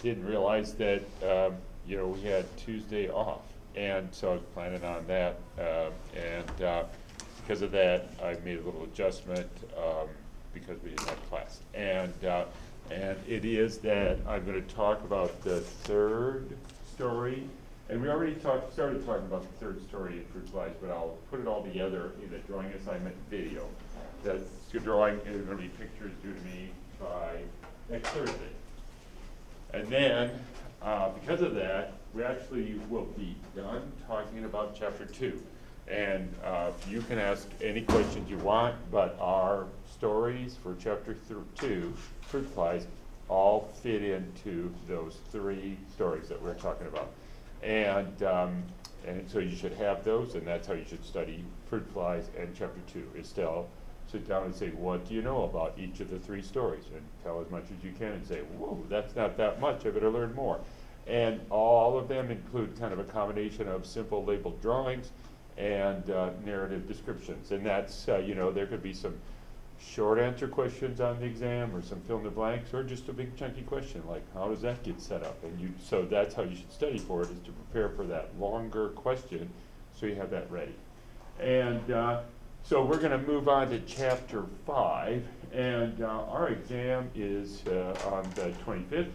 didn't realize that, we had Tuesday off. And so I was planning on that. Because of that, I made a little adjustment because we didn't have class. And it is that I'm going to talk about the third story. And we already started talking about the third story in Fruit Flies, but I'll put it all together in a drawing assignment video. That drawing is going to be pictures due to me by next Thursday. And then, because of that, we actually will be done talking about chapter 2. And you can ask any questions you want, but our stories for chapter 2, Fruit Flies, all fit into those 3 stories that we're talking about. And so you should have those, and that's how you should study Fruit Flies and chapter 2, is still sit down and say, what do you know about each of the 3 stories? And tell as much as you can and say, whoa, that's not that much, I better learn more. And all of them include kind of a combination of simple labeled drawings and narrative descriptions. And that's, there could be some short answer questions on the exam, or some fill in the blanks, or just a big chunky question like, how does that get set up? And so that's how you should study for it, is to prepare for that longer question so you have that ready. And so we're going to move on to chapter 5, and our exam is on the 25th,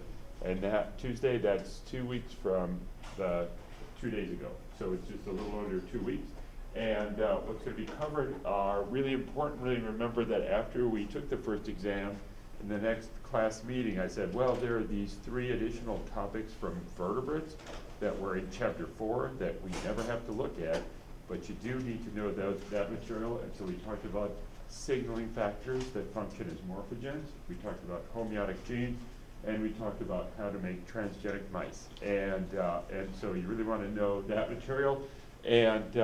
and that Tuesday, that's 2 weeks from 2 days ago. So it's just a little under 2 weeks. And what's going to be covered are really important. Really remember that after we took the first exam, in the next class meeting, I said, well, there are these 3 additional topics from vertebrates that were in chapter 4 that we never have to look at, but you do need to know that material. And so we talked about signaling factors that function as morphogens. We talked about homeotic genes, and we talked about how to make transgenic mice. And so you really want to know that material. And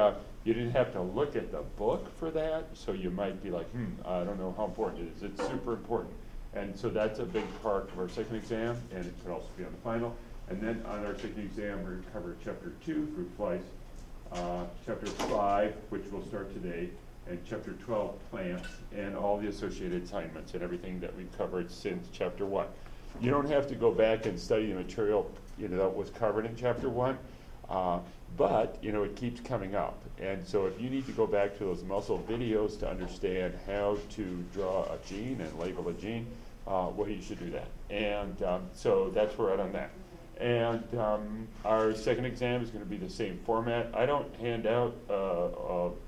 you didn't have to look at the book for that, so you might be like, I don't know how important it is. It's super important. And so that's a big part of our second exam, and it could also be on the final. And then on our second exam, we're going to cover chapter 2, Fruit Flies, chapter 5, which will start today, and chapter 12, plants, and all the associated assignments and everything that we've covered since chapter 1. You don't have to go back and study the material that was covered in chapter 1. But it keeps coming up. And so if you need to go back to those muscle videos to understand how to draw a gene and label a gene, well, you should do that. And so that's where we're at on that. And our second exam is going to be the same format. I don't hand out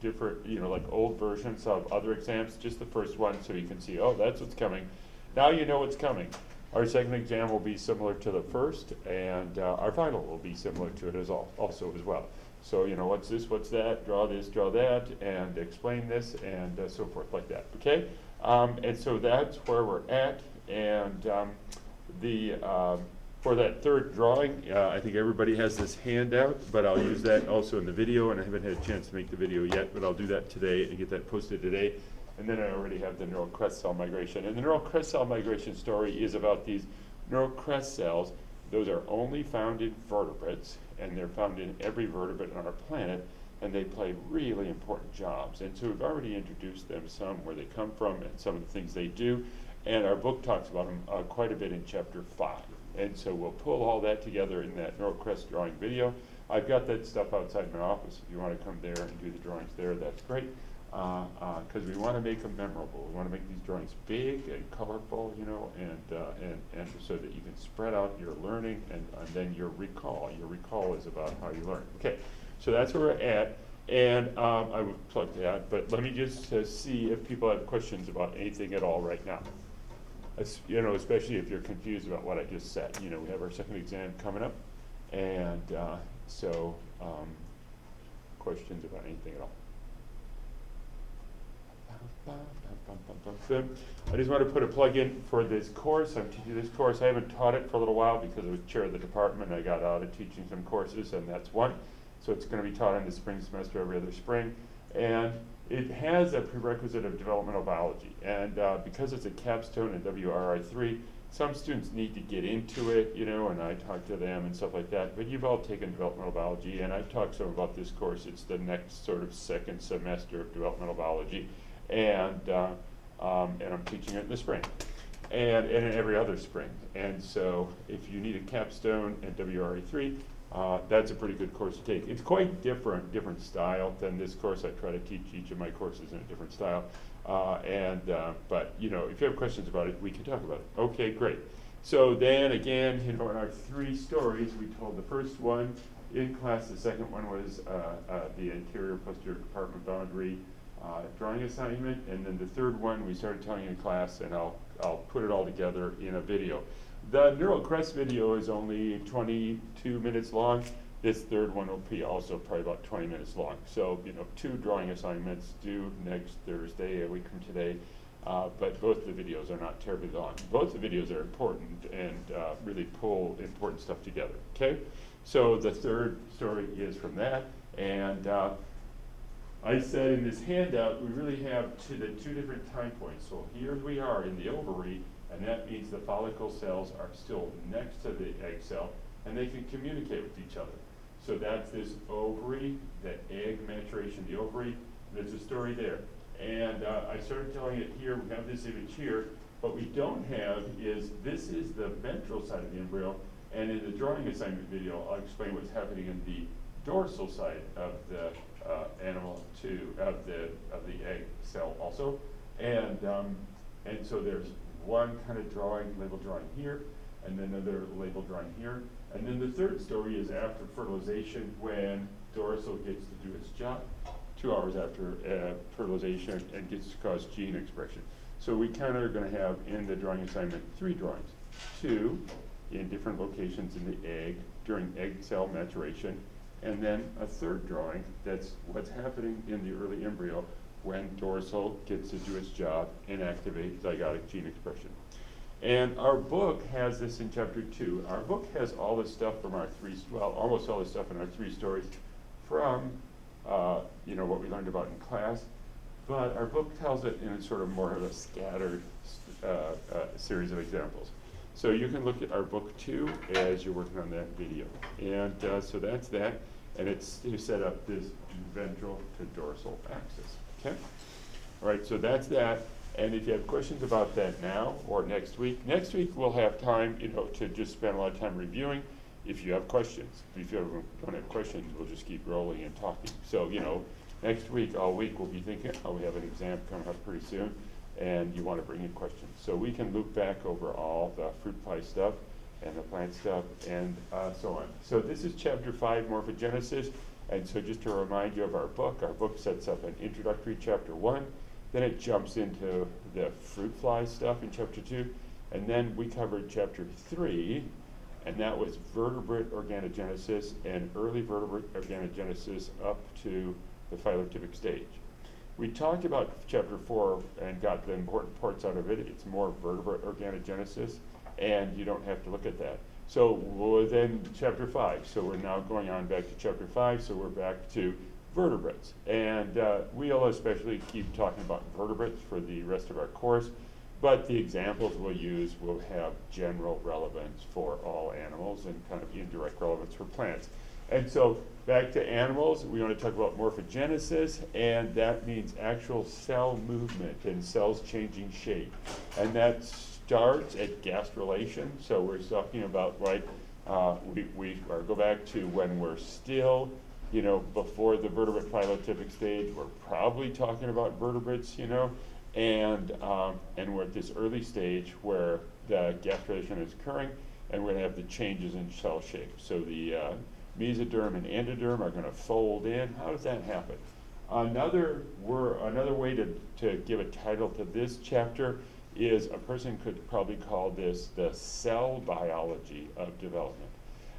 different, like old versions of other exams, just the first one, so you can see, oh, that's what's coming. Now you know what's coming. Our second exam will be similar to the first, and our final will be similar to it also as well. So, what's this, what's that, draw this, draw that, and explain this, and so forth like that, okay? And so that's where we're at, and for that third drawing, I think everybody has this handout, but I'll use that also in the video, and I haven't had a chance to make the video yet, but I'll do that today and get that posted today. And then I already have the neural crest cell migration. And the neural crest cell migration story is about these neural crest cells. Those are only found in vertebrates, and they're found in every vertebrate on our planet, and they play really important jobs. And so we've already introduced them, some where they come from and some of the things they do. And our book talks about them quite a bit in chapter 5. And so we'll pull all that together in that neural crest drawing video. I've got that stuff outside my office. If you want to come there and do the drawings there, that's great. Because we want to make them memorable. We want to make these drawings big and colorful, and so that you can spread out your learning and then your recall. Your recall is about how you learn. Okay, so that's where we're at, and I would plug that, but let me just see if people have questions about anything at all right now. Especially if you're confused about what I just said. We have our second exam coming up, and so questions about anything at all. I just want to put a plug in for this course. I'm teaching this course. I haven't taught it for a little while because I was chair of the department. I got out of teaching some courses, and that's one. So it's going to be taught in the spring semester every other spring. And it has a prerequisite of developmental biology. And because it's a capstone in WRI3, some students need to get into it, and I talk to them and stuff like that. But you've all taken developmental biology, and I've talked some about this course. It's the next sort of second semester of developmental biology. And I'm teaching it in the spring. and every other spring. And so if you need a capstone at WRE3, that's a pretty good course to take. It's quite different style than this course. I try to teach each of my courses in a different style. But you know, if you have questions about it, we can talk about it. Okay, great. So then again, you know, in our 3 stories, we told the first one in class. The second one was the interior posterior compartment boundary drawing assignment, and then the third one we started telling in class, and I'll put it all together in a video. The neural crest video is only 22 minutes long. This third one will be also probably about 20 minutes long. So, you know, 2 drawing assignments due next Thursday, a week from today. But both the videos are not terribly long. Both the videos are important and really pull important stuff together, okay? So the third story is from that. And I said in this handout, we really have the 2 different time points. So here we are in the ovary, and that means the follicle cells are still next to the egg cell, and they can communicate with each other. So that's this ovary, the egg maturation, the ovary. There's a story there. And I started telling it here. We have this image here. What we don't have is, this is the ventral side of the embryo, and in the drawing assignment video, I'll explain what's happening in the dorsal side of the of the egg cell also. And so there's one kind of drawing, label drawing here, and then another label drawing here. And then the third story is after fertilization, when dorsal gets to do its job, 2 hours after fertilization, and gets to cause gene expression. So we kind of are going to have in the drawing assignment 3 drawings, 2 in different locations in the egg during egg cell maturation, and then a third drawing that's what's happening in the early embryo when dorsal gets to do its job and activate zygotic gene expression. And our book has this in chapter 2. Our book has all the stuff from our almost all the stuff in our 3 stories from you know, what we learned about in class, but our book tells it in a sort of more of a scattered series of examples. So you can look at our book too as you're working on that video. And so that's that, and it's to set up this ventral to dorsal axis, okay? All right, so that's that. And if you have questions about that now or next week we'll have time, you know, to just spend a lot of time reviewing. If you have questions, if you don't have questions, we'll just keep rolling and talking. So, you know, next week, all week, we'll be thinking, oh, we have an exam coming up pretty soon, and you want to bring in questions. So we can loop back over all the fruit fly stuff and the plant stuff and so on. So this is chapter 5, morphogenesis. And so just to remind you of our book sets up an introductory chapter 1, then it jumps into the fruit fly stuff in chapter 2, and then we covered chapter 3, and that was vertebrate organogenesis and early vertebrate organogenesis up to the phylotypic stage. We talked about chapter 4 and got the important parts out of it. It's more vertebrate organogenesis, and you don't have to look at that. So then chapter 5. So we're now going on back to chapter 5, so we're back to vertebrates. And we'll especially keep talking about vertebrates for the rest of our course, but the examples we'll use will have general relevance for all animals and kind of indirect relevance for plants. And so back to animals, we want to talk about morphogenesis, and that means actual cell movement and cells changing shape. And that starts at gastrulation. So we're talking about, right, we go back to when we're still, you know, before the vertebrate phylotypic stage. We're probably talking about vertebrates, you know, and we're at this early stage where the gastrulation is occurring, and we're going to have the changes in cell shape. So the mesoderm and endoderm are going to fold in. How does that happen? Another way to give a title to this chapter is, a person could probably call this the cell biology of development.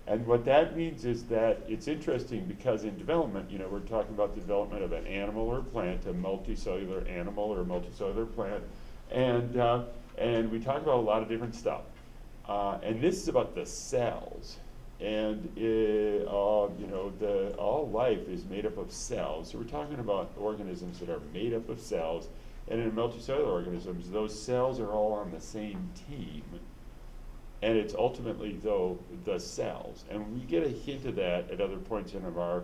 And what that means is that it's interesting because in development, you know, we're talking about the development of an animal or plant, a multicellular animal or multicellular plant, and we talk about a lot of different stuff. And this is about the cells. And all life is made up of cells. So we're talking about organisms that are made up of cells. And in multicellular organisms, those cells are all on the same team. And it's ultimately, though, the cells. And we get a hint of that at other points in our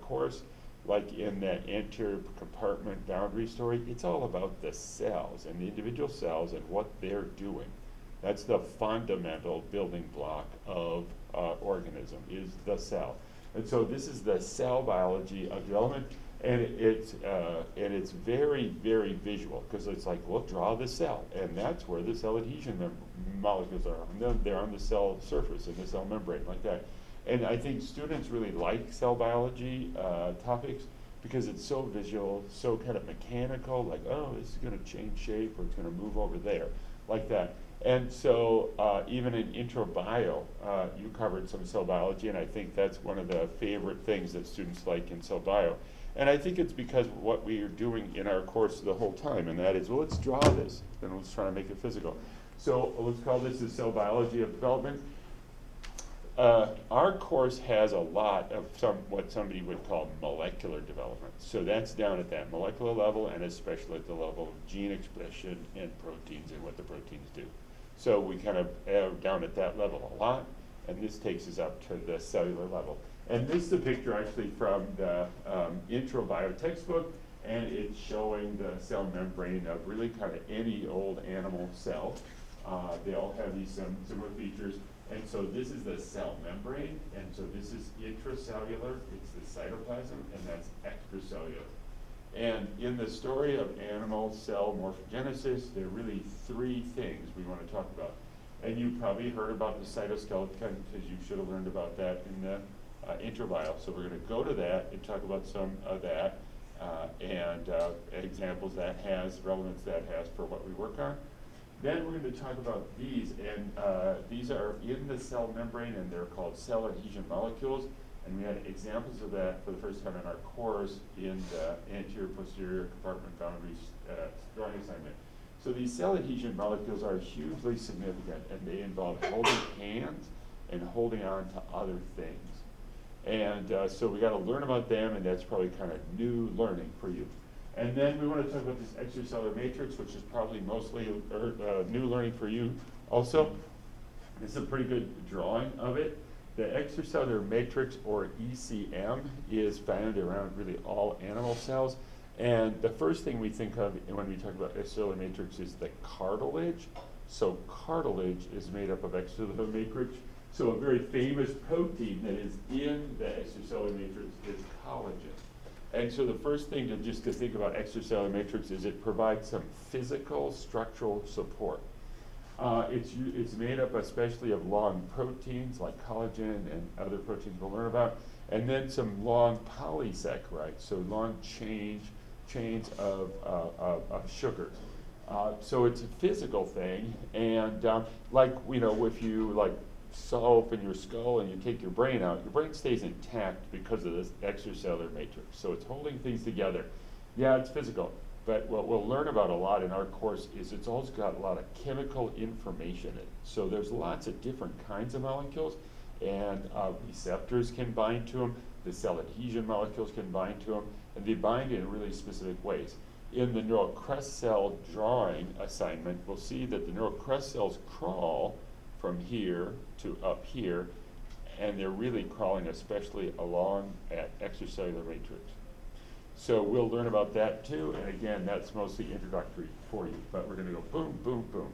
course, like in that anterior compartment boundary story. It's all about the cells and the individual cells and what they're doing. That's the fundamental building block of organism, is the cell. And so this is the cell biology of development, and it's very, very visual, because it's like, well, draw the cell, and that's where the cell adhesion molecules are. They're on the cell surface, in the cell membrane, like that. And I think students really like cell biology topics, because it's so visual, so kind of mechanical, like, oh, this is going to change shape, or it's going to move over there, like that. And so even in intro bio, you covered some cell biology, and I think that's one of the favorite things that students like in cell bio. And I think it's because what we are doing in our course the whole time, and that is, well, let's draw this, then let's try to make it physical. So let's call this the cell biology of development. Our course has a lot of what somebody would call molecular development. So that's down at that molecular level, and especially at the level of gene expression and proteins and what the proteins do. So we kind of are down at that level a lot, and this takes us up to the cellular level. And this is a picture actually from the intro bio textbook, and it's showing the cell membrane of really kind of any old animal cell. They all have these similar features. And so this is the cell membrane, and so this is intracellular, it's the cytoplasm, and that's extracellular. And in the story of animal cell morphogenesis, there are really three things we want to talk about. And you probably heard about the cytoskeleton, because you should have learned about that in the intro bio. So we're going to go to that and talk about some of that and examples that has, relevance that has for what we work on. Then we're going to talk about these, and these are in the cell membrane, and they're called cell adhesion molecules. And we had examples of that for the first time in our course in the anterior-posterior compartment boundaries drawing assignment. So these cell adhesion molecules are hugely significant, and they involve holding hands and holding on to other things. And so we got to learn about them, and that's probably kind of new learning for you. And then we want to talk about this extracellular matrix, which is probably mostly new learning for you also. This is a pretty good drawing of it. The extracellular matrix, or ECM, is found around really all animal cells. And the first thing we think of when we talk about extracellular matrix is the cartilage. So cartilage is made up of extracellular matrix. So a very famous protein that is in the extracellular matrix is collagen. And so the first thing to think about extracellular matrix is it provides some physical structural support. It's made up especially of long proteins like collagen and other proteins we'll learn about, and then some long polysaccharides, so long chains of sugars. So it's a physical thing, and if you saw open your skull and you take your brain out, your brain stays intact because of this extracellular matrix. So it's holding things together. Yeah, it's physical, but what we'll learn about a lot in our course is it's also got a lot of chemical information in it. So there's lots of different kinds of molecules, and receptors can bind to them, the cell adhesion molecules can bind to them, and they bind in really specific ways. In the neural crest cell drawing assignment, we'll see that the neural crest cells crawl from here to up here, and they're really crawling especially along at extracellular matrix. So we'll learn about that too, and again, that's mostly introductory for you, but we're going to go boom, boom, boom.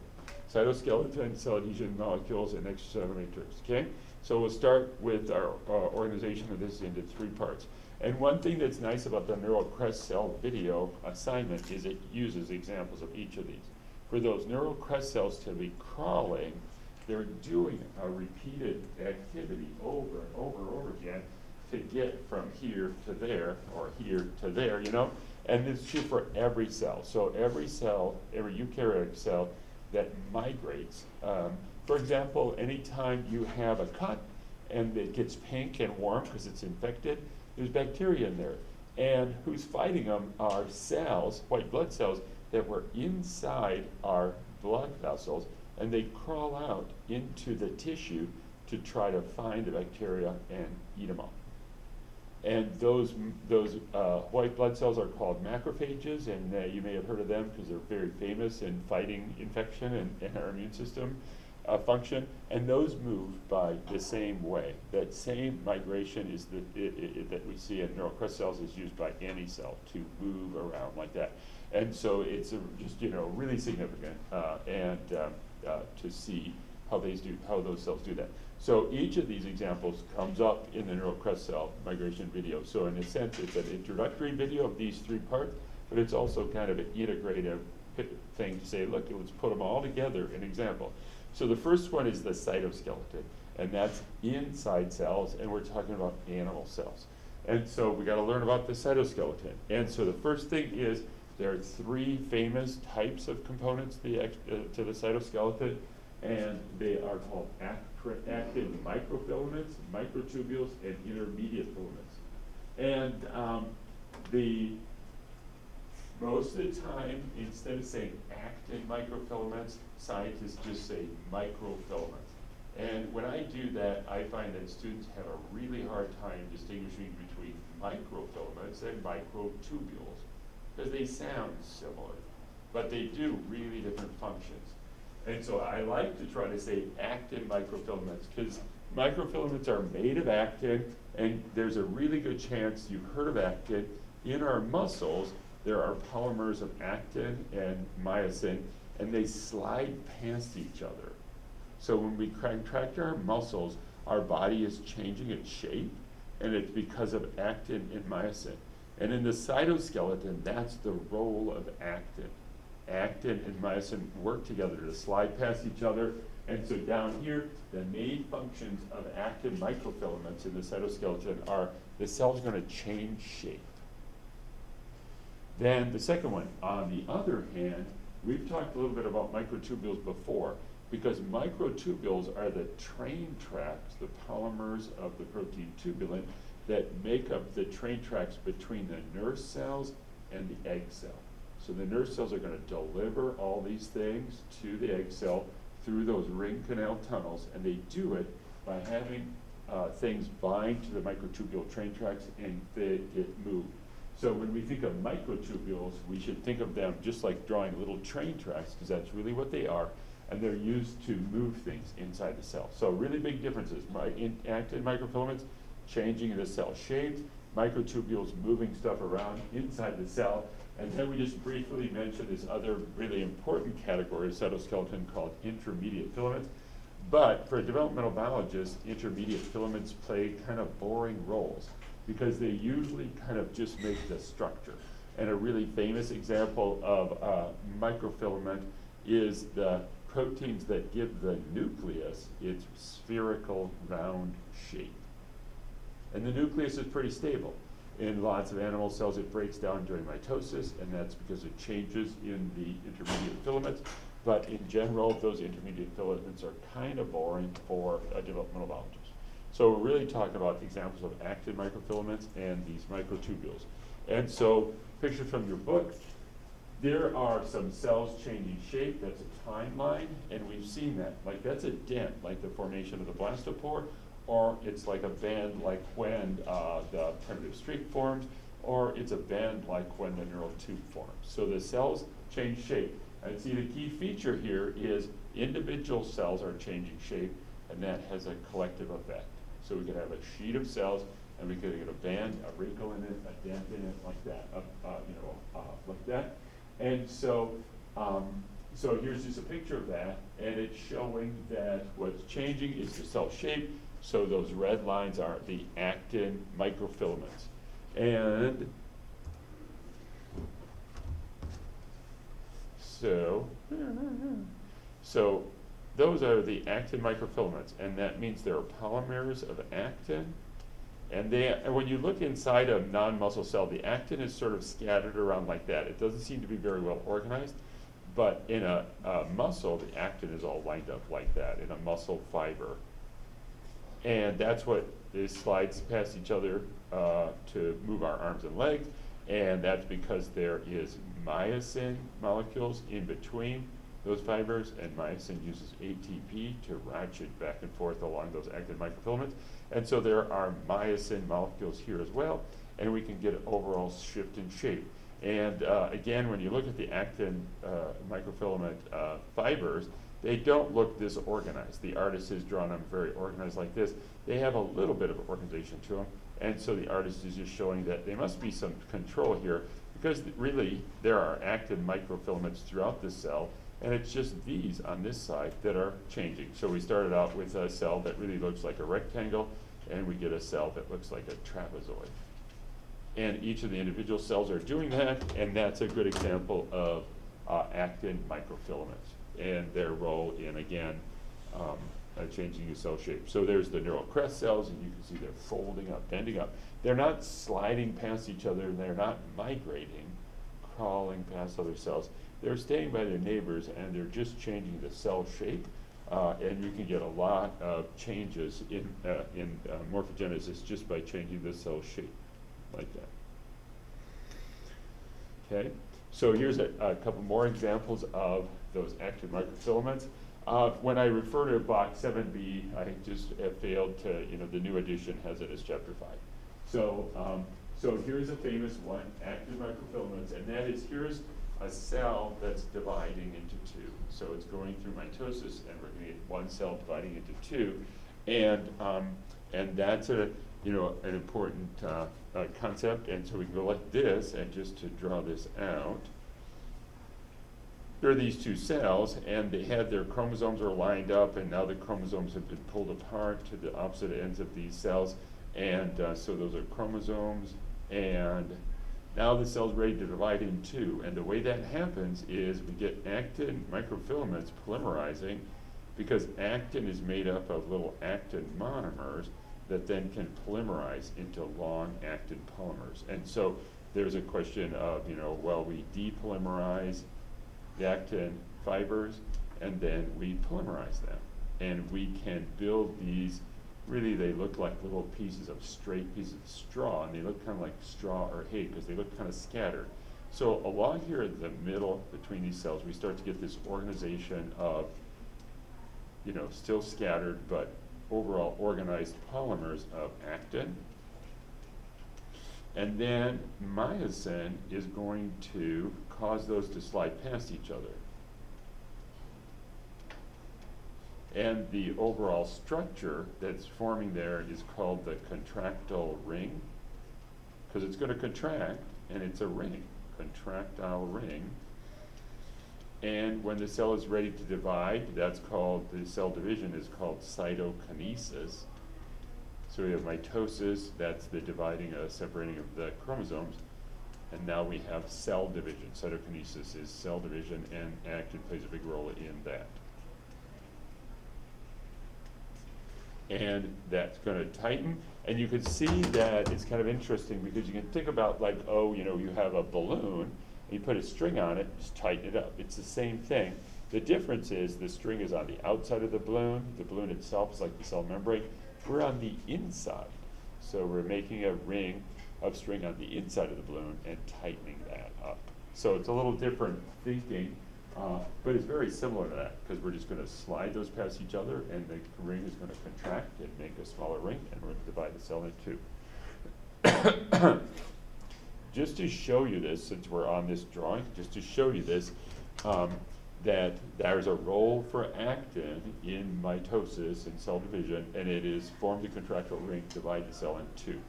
Cytoskeleton, cell adhesion molecules, and extracellular matrix, okay? So we'll start with our organization of this into three parts. And one thing that's nice about the neural crest cell video assignment is it uses examples of each of these. For those neural crest cells to be crawling, they're doing a repeated activity over and over and over again to get from here to there, or here to there, and this is true for every cell. So every cell, every eukaryotic cell that migrates, for example, anytime you have a cut and it gets pink and warm because it's infected, there's bacteria in there. And who's fighting them are cells, white blood cells, that were inside our blood vessels, and they crawl out into the tissue to try to find the bacteria and eat them up. And those white blood cells are called macrophages, and you may have heard of them because they're very famous in fighting infection and our immune system function. And those move by the same way. That same migration is that we see in neural crest cells is used by any cell to move around like that. And so it's just really significant. to see how those cells do that. So each of these examples comes up in the neural crest cell migration video. So in a sense, it's an introductory video of these three parts, but it's also kind of an integrative thing to say, look, let's put them all together in example. So the first one is the cytoskeleton, and that's inside cells, and we're talking about animal cells. And so we got to learn about the cytoskeleton. And so the first thing is there are three famous types of components to the cytoskeleton, and they are called actin microfilaments, microtubules, and intermediate filaments. And most of the time, instead of saying actin microfilaments, scientists just say microfilaments. And when I do that, I find that students have a really hard time distinguishing between microfilaments and microtubules, because they sound similar, but they do really different functions. And so I like to try to say actin microfilaments, because microfilaments are made of actin, and there's a really good chance you've heard of actin. In our muscles, there are polymers of actin and myosin, and they slide past each other. So when we contract our muscles, our body is changing its shape, and it's because of actin and myosin. And in the cytoskeleton, that's the role of actin. Actin and myosin work together to slide past each other. And so down here, the main functions of actin microfilaments in the cytoskeleton are the cell's going to change shape. Then the second one, on the other hand, we've talked a little bit about microtubules before, because microtubules are the train tracks, the polymers of the protein tubulin, that make up the train tracks between the nerve cells and the egg cell. So the nerve cells are going to deliver all these things to the egg cell through those ring canal tunnels, and they do it by having things bind to the microtubule train tracks and they get moved. So when we think of microtubules, we should think of them just like drawing little train tracks, because that's really what they are, and they're used to move things inside the cell. So really big differences. Actin microfilaments changing the cell shape, microtubules moving stuff around inside the cell, and then we just briefly mentioned this other really important category of cytoskeleton called intermediate filaments. But for a developmental biologist, intermediate filaments play kind of boring roles, because they usually kind of just make the structure. And a really famous example of a microfilament is the proteins that give the nucleus its spherical round shape. And the nucleus is pretty stable. In lots of animal cells, it breaks down during mitosis, and that's because of changes in the intermediate filaments. But in general, those intermediate filaments are kind of boring for a developmental biologist. So we're really talking about examples of actin microfilaments and these microtubules. And so, picture from your book, there are some cells changing shape. That's a timeline, and we've seen that. Like that's a dent, like the formation of the blastopore, or it's like a bend like when the primitive streak forms, or it's a bend like when the neural tube forms. So the cells change shape. And see, the key feature here is individual cells are changing shape, and that has a collective effect. So we could have a sheet of cells, and we could get a band, a wrinkle in it, a dent in it, like that, like that. And so, so here's just a picture of that, and it's showing that what's changing is the cell shape. So those red lines are the actin microfilaments. And so those are the actin microfilaments, and that means there are polymers of actin. And when you look inside a non-muscle cell, the actin is sort of scattered around like that. It doesn't seem to be very well organized, but in a muscle, the actin is all lined up like that in a muscle fiber. And that's what it slides past each other to move our arms and legs, and that's because there is myosin molecules in between those fibers, and myosin uses ATP to ratchet back and forth along those actin microfilaments. And so there are myosin molecules here as well, and we can get an overall shift in shape. And again, when you look at the actin microfilament fibers, they don't look this organized. The artist has drawn them very organized like this. They have a little bit of organization to them, and so the artist is just showing that there must be some control here, because really there are actin microfilaments throughout the cell, And it's just these on this side that are changing. So we started out with a cell that really looks like a rectangle, and we get a cell that looks like a trapezoid. And each of the individual cells are doing that, and that's a good example of actin microfilaments and their role in, again, changing the cell shape. So there's the neural crest cells, and you can see they're folding up, bending up. They're not sliding past each other, and they're not migrating, crawling past other cells. They're staying by their neighbors, and they're just changing the cell shape. And you can get a lot of changes in morphogenesis just by changing the cell shape, like that. Okay, so here's a couple more examples of those active microfilaments. When I refer to box 7b, I just failed to, the new edition has it as chapter 5. So, so here's a famous one, active microfilaments, and that is, here's a cell that's dividing into two. So it's going through mitosis, and we're going to get one cell dividing into two, and that's an important concept. And so we can go like this, and just to draw this out, there are these two cells, and they had their chromosomes are lined up, and now the chromosomes have been pulled apart to the opposite ends of these cells, and so those are chromosomes, and now the cell's ready to divide in two. And the way that happens is we get actin microfilaments polymerizing, because actin is made up of little actin monomers that then can polymerize into long actin polymers. And so there's a question of, well, we depolymerize the actin fibers, and then we polymerize them. And we can build these, really they look like little pieces of straight pieces of straw, and they look kind of like straw or hay because they look kind of scattered. So along here in the middle between these cells, we start to get this organization of, still scattered, but overall organized polymers of actin. And then myosin is going to cause those to slide past each other. And the overall structure that's forming there is called the contractile ring, because it's going to contract, and it's a ring, contractile ring. And when the cell is ready to divide, that's called, the cell division is called cytokinesis. So we have mitosis, that's the dividing, separating of the chromosomes. And now we have cell division. Cytokinesis is cell division, and actin plays a big role in that. And that's going to tighten. And you can see that it's kind of interesting, because you can think about like, you have a balloon, and you put a string on it, just tighten it up. It's the same thing. The difference is the string is on the outside of the balloon. The balloon itself is like the cell membrane. We're on the inside. So we're making a ring of string on the inside of the balloon and tightening that up. So it's a little different thinking, but it's very similar to that, because we're just going to slide those past each other, and the ring is going to contract and make a smaller ring, and we're going to divide the cell in two. Just to show you this, since we're on this drawing, just to show you this, that there's a role for actin in mitosis and cell division, and it is form the contractile ring, divide the cell in two.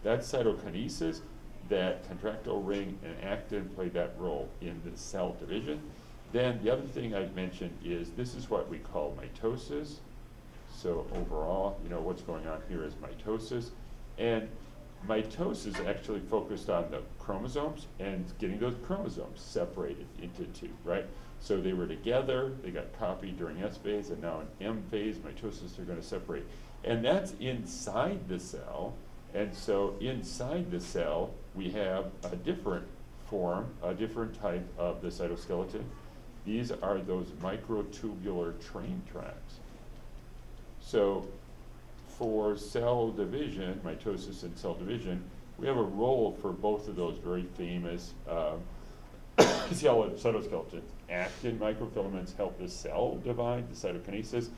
That's cytokinesis. That contractile ring and actin play that role in the cell division. Then the other thing I've mentioned is this is what we call mitosis. So overall, what's going on here is mitosis. And mitosis actually focused on the chromosomes and getting those chromosomes separated into two, right? So they were together, they got copied during S phase, and now in M phase, mitosis, they're going to separate. And that's inside the cell. And so inside the cell, we have a different form, a different type of the cytoskeleton. These are those microtubular train tracks. So for cell division, mitosis and cell division, we have a role for both of those very famous cytoskeletons. Actin microfilaments help the cell divide, the cytokinesis,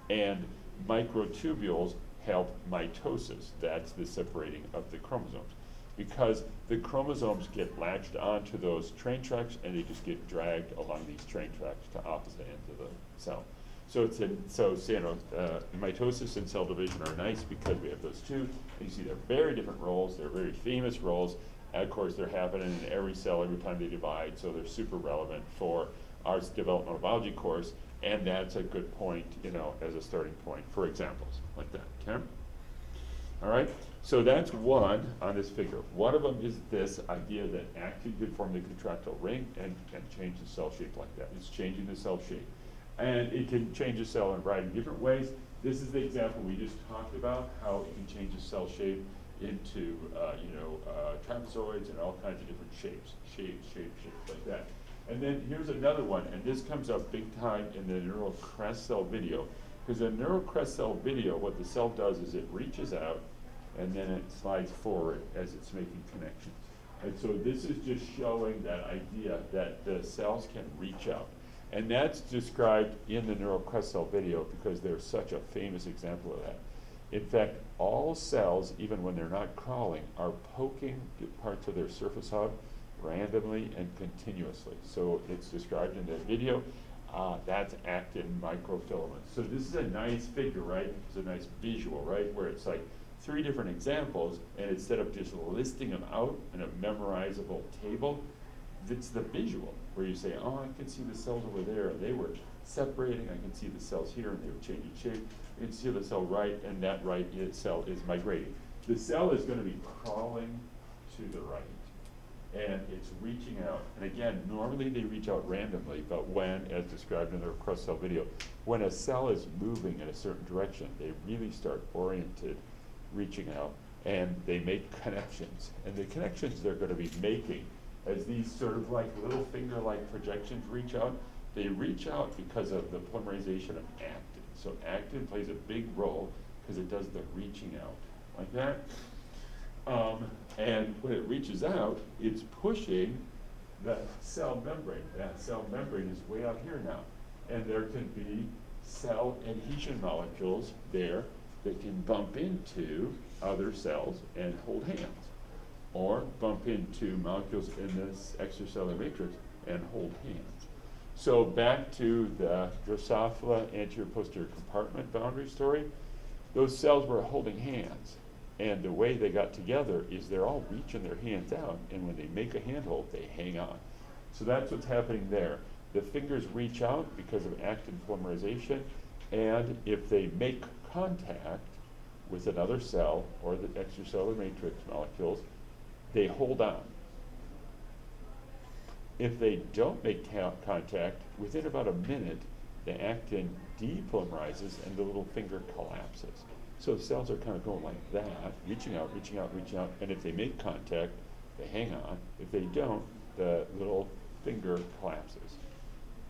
and microtubules help mitosis. That's the separating of the chromosomes. Because the chromosomes get latched onto those train tracks, and they just get dragged along these train tracks to opposite ends of the cell. So mitosis and cell division are nice because we have those two. And you see they're very different roles. They're very famous roles. And of course, they're happening in every cell every time they divide. So they're super relevant for our developmental biology course, and that's a good point, you know, as a starting point for examples like that, okay? All right, so that's one on this figure. One of them is this idea that actin can form the contractile ring and change the cell shape like that. It's changing the cell shape. And it can change a cell in a variety of different ways. This is the example we just talked about, how it can change the cell shape into, trapezoids and all kinds of different shapes like that. And then here's another one, and this comes up big time in the neural crest cell video. Because the neural crest cell video, what the cell does is it reaches out and then it slides forward as it's making connections. And so this is just showing that idea that the cells can reach out. And that's described in the neural crest cell video because they're such a famous example of that. In fact, all cells, even when they're not crawling, are poking parts of their surface hub randomly and continuously. So it's described in the video. That's actin microfilaments. So this is a nice figure, right? It's a nice visual, right? Where it's like 3 different examples, and instead of just listing them out in a memorizable table, it's the visual where you say, oh, I can see the cells over there, and they were separating. I can see the cells here, and they were changing shape. You can see the cell right, and that right cell is migrating. The cell is going to be crawling to the right, and it's reaching out. And again, normally they reach out randomly, but when, as described in the crest cell video, when a cell is moving in a certain direction, they really start oriented, reaching out, and they make connections. And the connections they're going to be making as these sort of like little finger-like projections reach out, they reach out because of the polymerization of actin. So actin plays a big role because it does the reaching out, like that. And when it reaches out, it's pushing the cell membrane. That cell membrane is way out here now. And there can be cell adhesion molecules there that can bump into other cells and hold hands, or bump into molecules in this extracellular matrix and hold hands. So back to the Drosophila anterior-posterior compartment boundary story, those cells were holding hands. And the way they got together is they're all reaching their hands out, and when they make a handhold, they hang on. So that's what's happening there. The fingers reach out because of actin polymerization, and if they make contact with another cell or the extracellular matrix molecules, they hold on. If they don't make contact, within about a minute, the actin depolymerizes and the little finger collapses. So the cells are kind of going like that, reaching out, reaching out, reaching out, and if they make contact, they hang on. If they don't, the little finger collapses.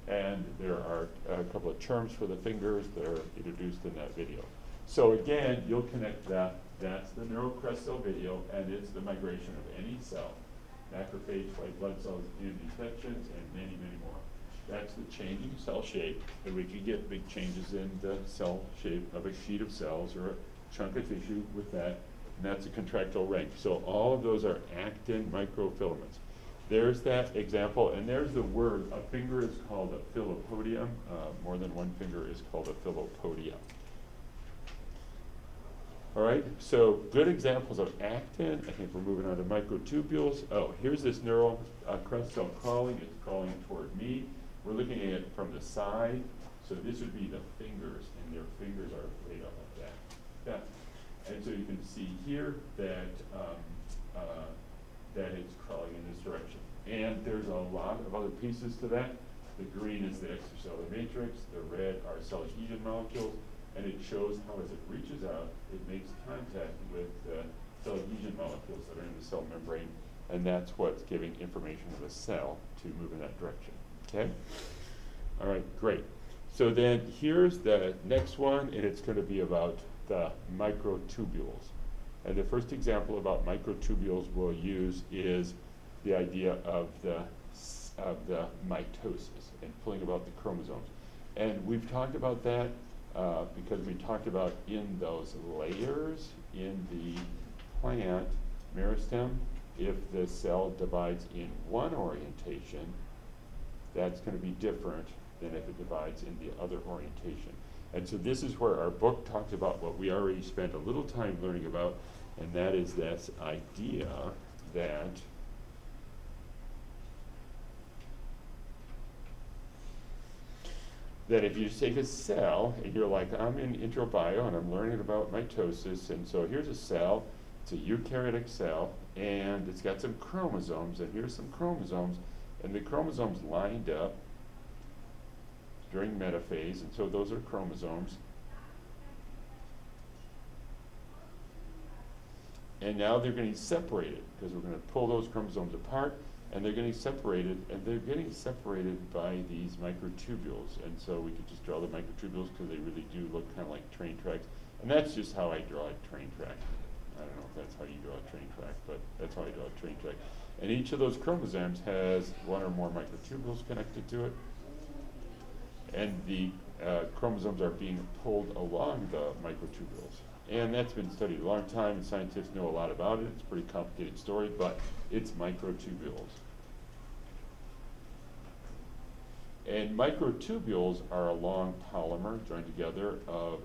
And there are a couple of terms for the fingers that are introduced in that video. So again, you'll connect that. That's the neural crest cell video, and it's the migration of any cell. Macrophage, white blood cells, immune infections, and many, many more. That's the changing cell shape, and we can get big changes in the cell shape of a sheet of cells or a chunk of tissue with that, and that's a contractile ring. So all of those are actin microfilaments. There's that example, and there's the word. A finger is called a filopodium. More than one finger is called a filopodia. All right, so good examples of actin. I think we're moving on to microtubules. Oh, here's this neural crest cell crawling. It's crawling toward me. We're looking at it from the side. So this would be the fingers, and their fingers are laid out like that. And so you can see here that that it's crawling in this direction. And there's a lot of other pieces to that. The green is the extracellular matrix. The red are cell adhesion molecules. And it shows how as it reaches out, it makes contact with the cell adhesion molecules that are in the cell membrane. And that's what's giving information to the cell to move in that direction. Okay? All right, great. So then here's the next one, and it's going to be about the microtubules. And the first example about microtubules we'll use is the idea of the mitosis and pulling about the chromosomes. And we've talked about that because we talked about in those layers in the plant meristem, if the cell divides in one orientation, that's going to be different than if it divides in the other orientation. And so this is where our book talks about what we already spent a little time learning about, and that is this idea that that if you just take a cell and you're like, I'm in intro bio and I'm learning about mitosis, and so here's a cell, it's a eukaryotic cell, and it's got some chromosomes, and here's some chromosomes, and the chromosomes lined up during metaphase, and so those are chromosomes. And now they're getting separated, because we're going to pull those chromosomes apart, and they're getting separated, and they're getting separated by these microtubules. And so we could just draw the microtubules because they really do look kind of like train tracks. And that's just how I draw a train track. I don't know if that's how you draw a train track, but that's how I draw a train track. And each of those chromosomes has one or more microtubules connected to it. And the chromosomes are being pulled along the microtubules. And that's been studied a long time, and scientists know a lot about it. It's a pretty complicated story, but it's microtubules. And microtubules are a long polymer joined together of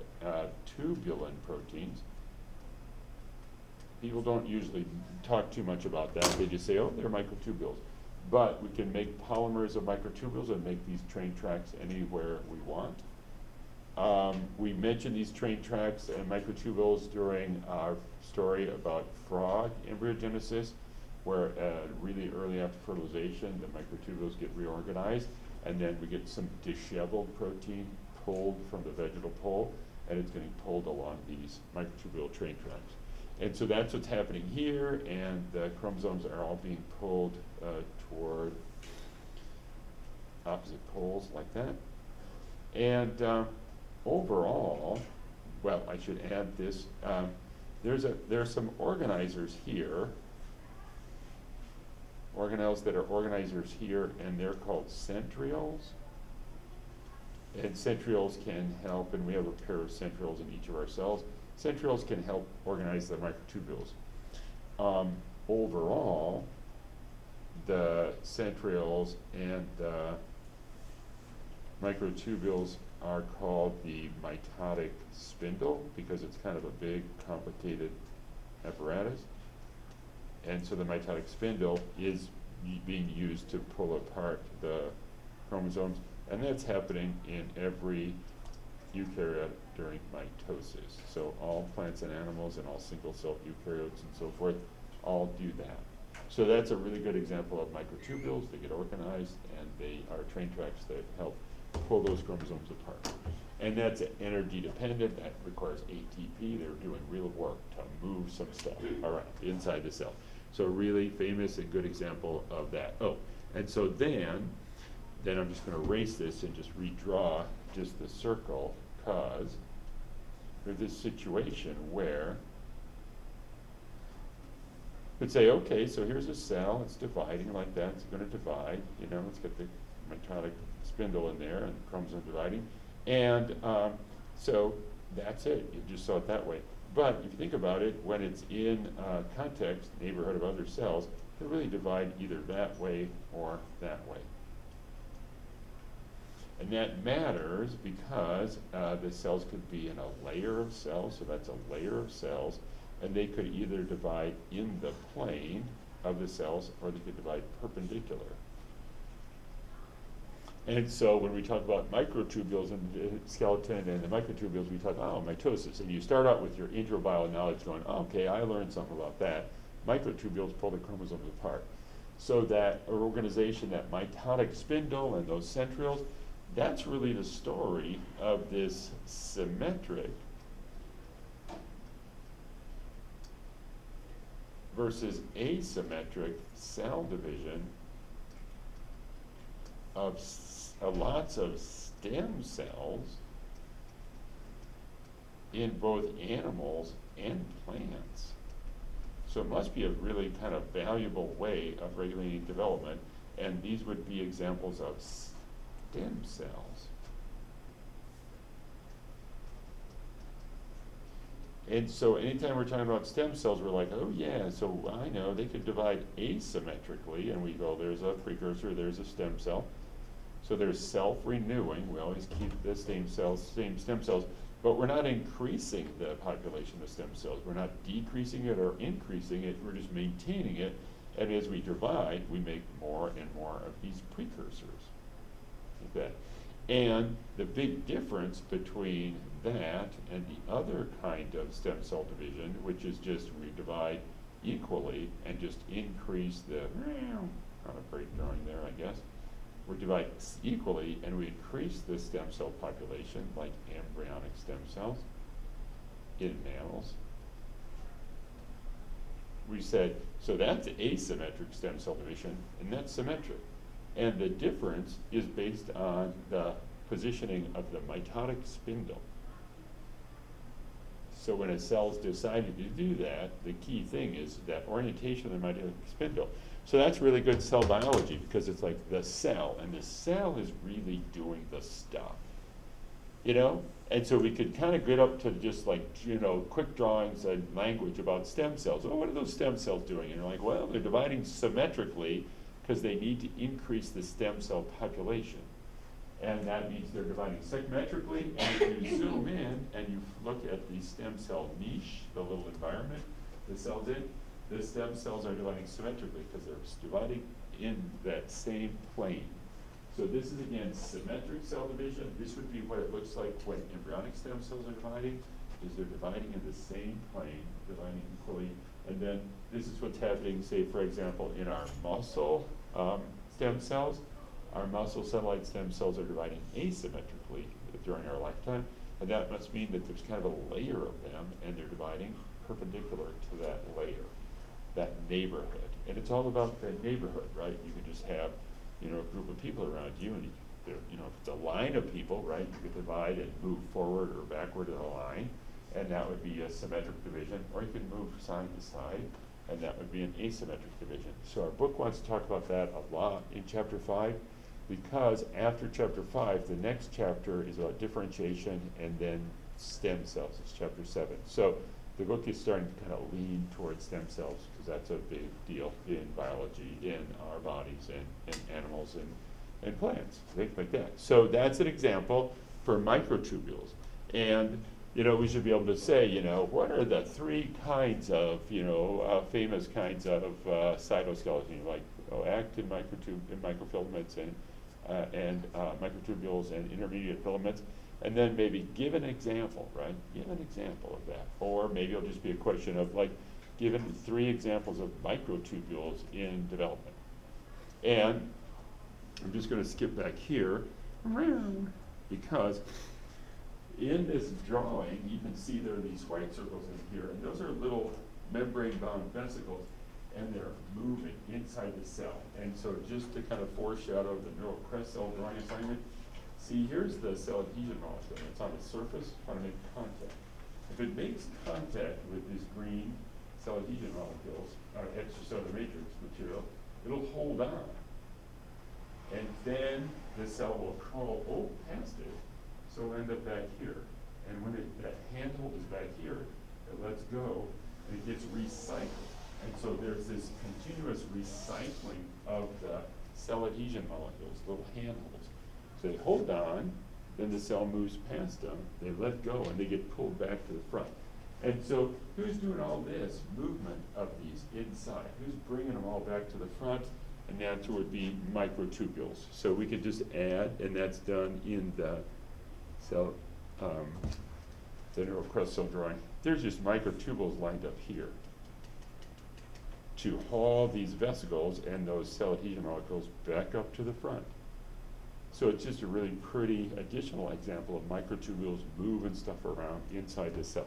tubulin proteins. People don't usually talk too much about that. They just say, oh, they're microtubules. But we can make polymers of microtubules and make these train tracks anywhere we want. We mentioned these train tracks and microtubules during our story about frog embryogenesis, where really early after fertilization, the microtubules get reorganized, and then we get some disheveled protein pulled from the vegetal pole, and it's getting pulled along these microtubule train tracks. And so that's what's happening here, and the chromosomes are all being pulled toward opposite poles like that. And overall, well, I should add this, there's some organizers here, organelles that are organizers here, and they're called centrioles. And centrioles can help, and we have a pair of centrioles in each of our cells. Centrioles can help organize the microtubules. Overall, the centrioles and the microtubules are called the mitotic spindle because it's kind of a big, complicated apparatus. And so the mitotic spindle is being used to pull apart the chromosomes, and that's happening in every eukaryote during mitosis. So all plants and animals and all single-cell eukaryotes and so forth all do that. So that's a really good example of microtubules. They get organized, and they are train tracks that help pull those chromosomes apart. And that's energy dependent. That requires ATP. They're doing real work to move some stuff around inside the cell. So really famous and good example of that. Oh, and so then I'm just going to erase this and just redraw just the circle, because there's this situation where we'd say, okay, so here's a cell, it's dividing like that, it's going to divide, you know, it's got the mitotic spindle in there and chromosome dividing, and so that's it, you just saw it that way. But if you think about it, when it's in context, neighborhood of other cells, they really divide either that way or that way. And that matters because the cells could be in a layer of cells, so that's a layer of cells, and they could either divide in the plane of the cells or they could divide perpendicular. And so when we talk about microtubules and the skeleton and the microtubules, we talk, oh, mitosis. And you start out with your intro bio knowledge going, oh, okay, I learned something about that. Microtubules pull the chromosomes apart. So that organization, that mitotic spindle and those centrioles, that's really the story of this symmetric versus asymmetric cell division of lots of stem cells in both animals and plants. So it must be a really kind of valuable way of regulating development, and these would be examples of stem cells. And so anytime we're talking about stem cells, we're like, oh yeah, so I know they could divide asymmetrically, and we go, there's a precursor, there's a stem cell. So they're self-renewing. We always keep the same stem cells, but we're not increasing the population of stem cells. We're not decreasing it or increasing it, we're just maintaining it. And as we divide, we make more and more of these precursors. Like that. And the big difference between that and the other kind of stem cell division, which is just we divide equally and just increase the, not a great drawing there, I guess. We divide equally and we increase the stem cell population, like embryonic stem cells in mammals. We said, so that's asymmetric stem cell division, and that's symmetric. And the difference is based on the positioning of the mitotic spindle. So when a cell's decided to do that, the key thing is that orientation of the mitotic spindle. So that's really good cell biology because it's like the cell, and the cell is really doing the stuff, you know? And so we could kind of get up to just like, you know, quick drawings and language about stem cells. Oh, what are those stem cells doing? And you're like, well, they're dividing symmetrically because they need to increase the stem cell population. And that means they're dividing symmetrically. And if you zoom in and you look at the stem cell niche, the little environment the cell's in, the stem cells are dividing symmetrically because they're dividing in that same plane. So this is, again, symmetric cell division. This would be what it looks like when embryonic stem cells are dividing, is they're dividing in the same plane, dividing equally. And then this is what's happening, say, for example, in our muscle stem cells. Our muscle satellite stem cells are dividing asymmetrically during our lifetime. And that must mean that there's kind of a layer of them, and they're dividing perpendicular to that layer, that neighborhood. And it's all about that neighborhood, right? You can just have, you know, a group of people around you, and you know, if it's a line of people, right, you could divide and move forward or backward in a line, and that would be a symmetric division, or you could move side to side, and that would be an asymmetric division. So our book wants to talk about that a lot in chapter 5, because after chapter 5, the next chapter is about differentiation and then stem cells. It's chapter 7. So the book is starting to kind of lean towards stem cells because that's a big deal in biology, in our bodies, and animals, and plants, things like that. So that's an example for microtubules. And, you know, we should be able to say, you know, what are the 3 kinds of, you know, famous kinds of cytoskeleton, like actin microfilaments and microtubules and intermediate filaments. And then maybe give an example, right? Give an example of that. Or maybe it'll just be a question of like, given 3 examples of microtubules in development. And I'm just going to skip back here because in this drawing, you can see there are these white circles in here, and those are little membrane-bound vesicles, and they're moving inside the cell. And so just to kind of foreshadow the neural crest cell drawing assignment, see, here's the cell adhesion molecule. It's on the surface, trying to make contact. If it makes contact with these green cell adhesion molecules, extracellular matrix material, it'll hold on. And then the cell will crawl past it, so it'll end up back here. And when that handle is back here, it lets go, and it gets recycled. And so there's this continuous recycling of the cell adhesion molecules, little handles. So they hold on, then the cell moves past them, they let go, and they get pulled back to the front. And so who's doing all this movement of these inside? Who's bringing them all back to the front? And that's would be microtubules. So we could just add, and that's done in the cell, the neural crest cell drawing. There's just microtubules lined up here to haul these vesicles and those cell adhesion molecules back up to the front. So it's just a really pretty additional example of microtubules moving stuff around inside the cell.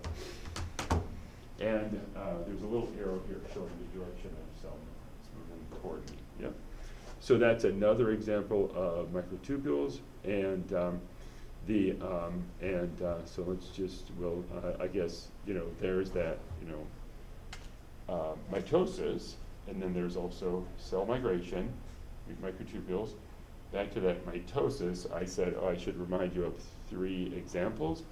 And there's a little arrow here showing the direction of cell it's moving toward me. Yep. So that's another example of microtubules, and so let's just I guess, you know, there's that, you know, mitosis, and then there's also cell migration with microtubules. Back to that mitosis, I said, I should remind you of 3 examples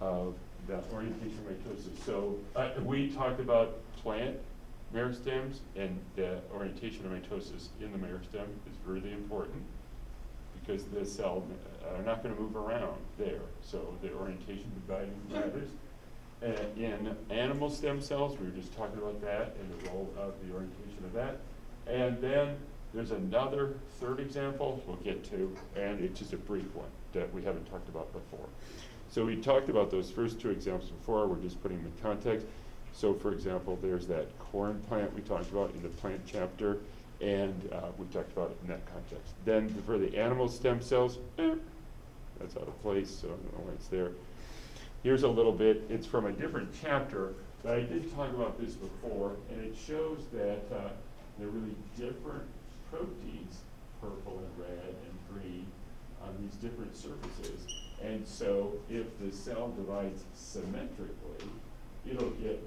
of that orientation of mitosis. So we talked about plant meristems, and the orientation of mitosis in the meristem is really important because the cells are not going to move around there. So the orientation dividing matters. In animal stem cells, we were just talking about that and the role of the orientation of that. And then There's another third example we'll get to, and it's just a brief one that we haven't talked about before. So we talked about those first two examples before, we're just putting them in context. So for example, there's that corn plant we talked about in the plant chapter, and we talked about it in that context. Then for the animal stem cells, that's out of place, so I don't know why it's there. Here's a little bit, it's from a different chapter, but I did talk about this before, and it shows that there are really different proteins, purple and red and green, on these different surfaces. And so if the cell divides symmetrically, it'll get,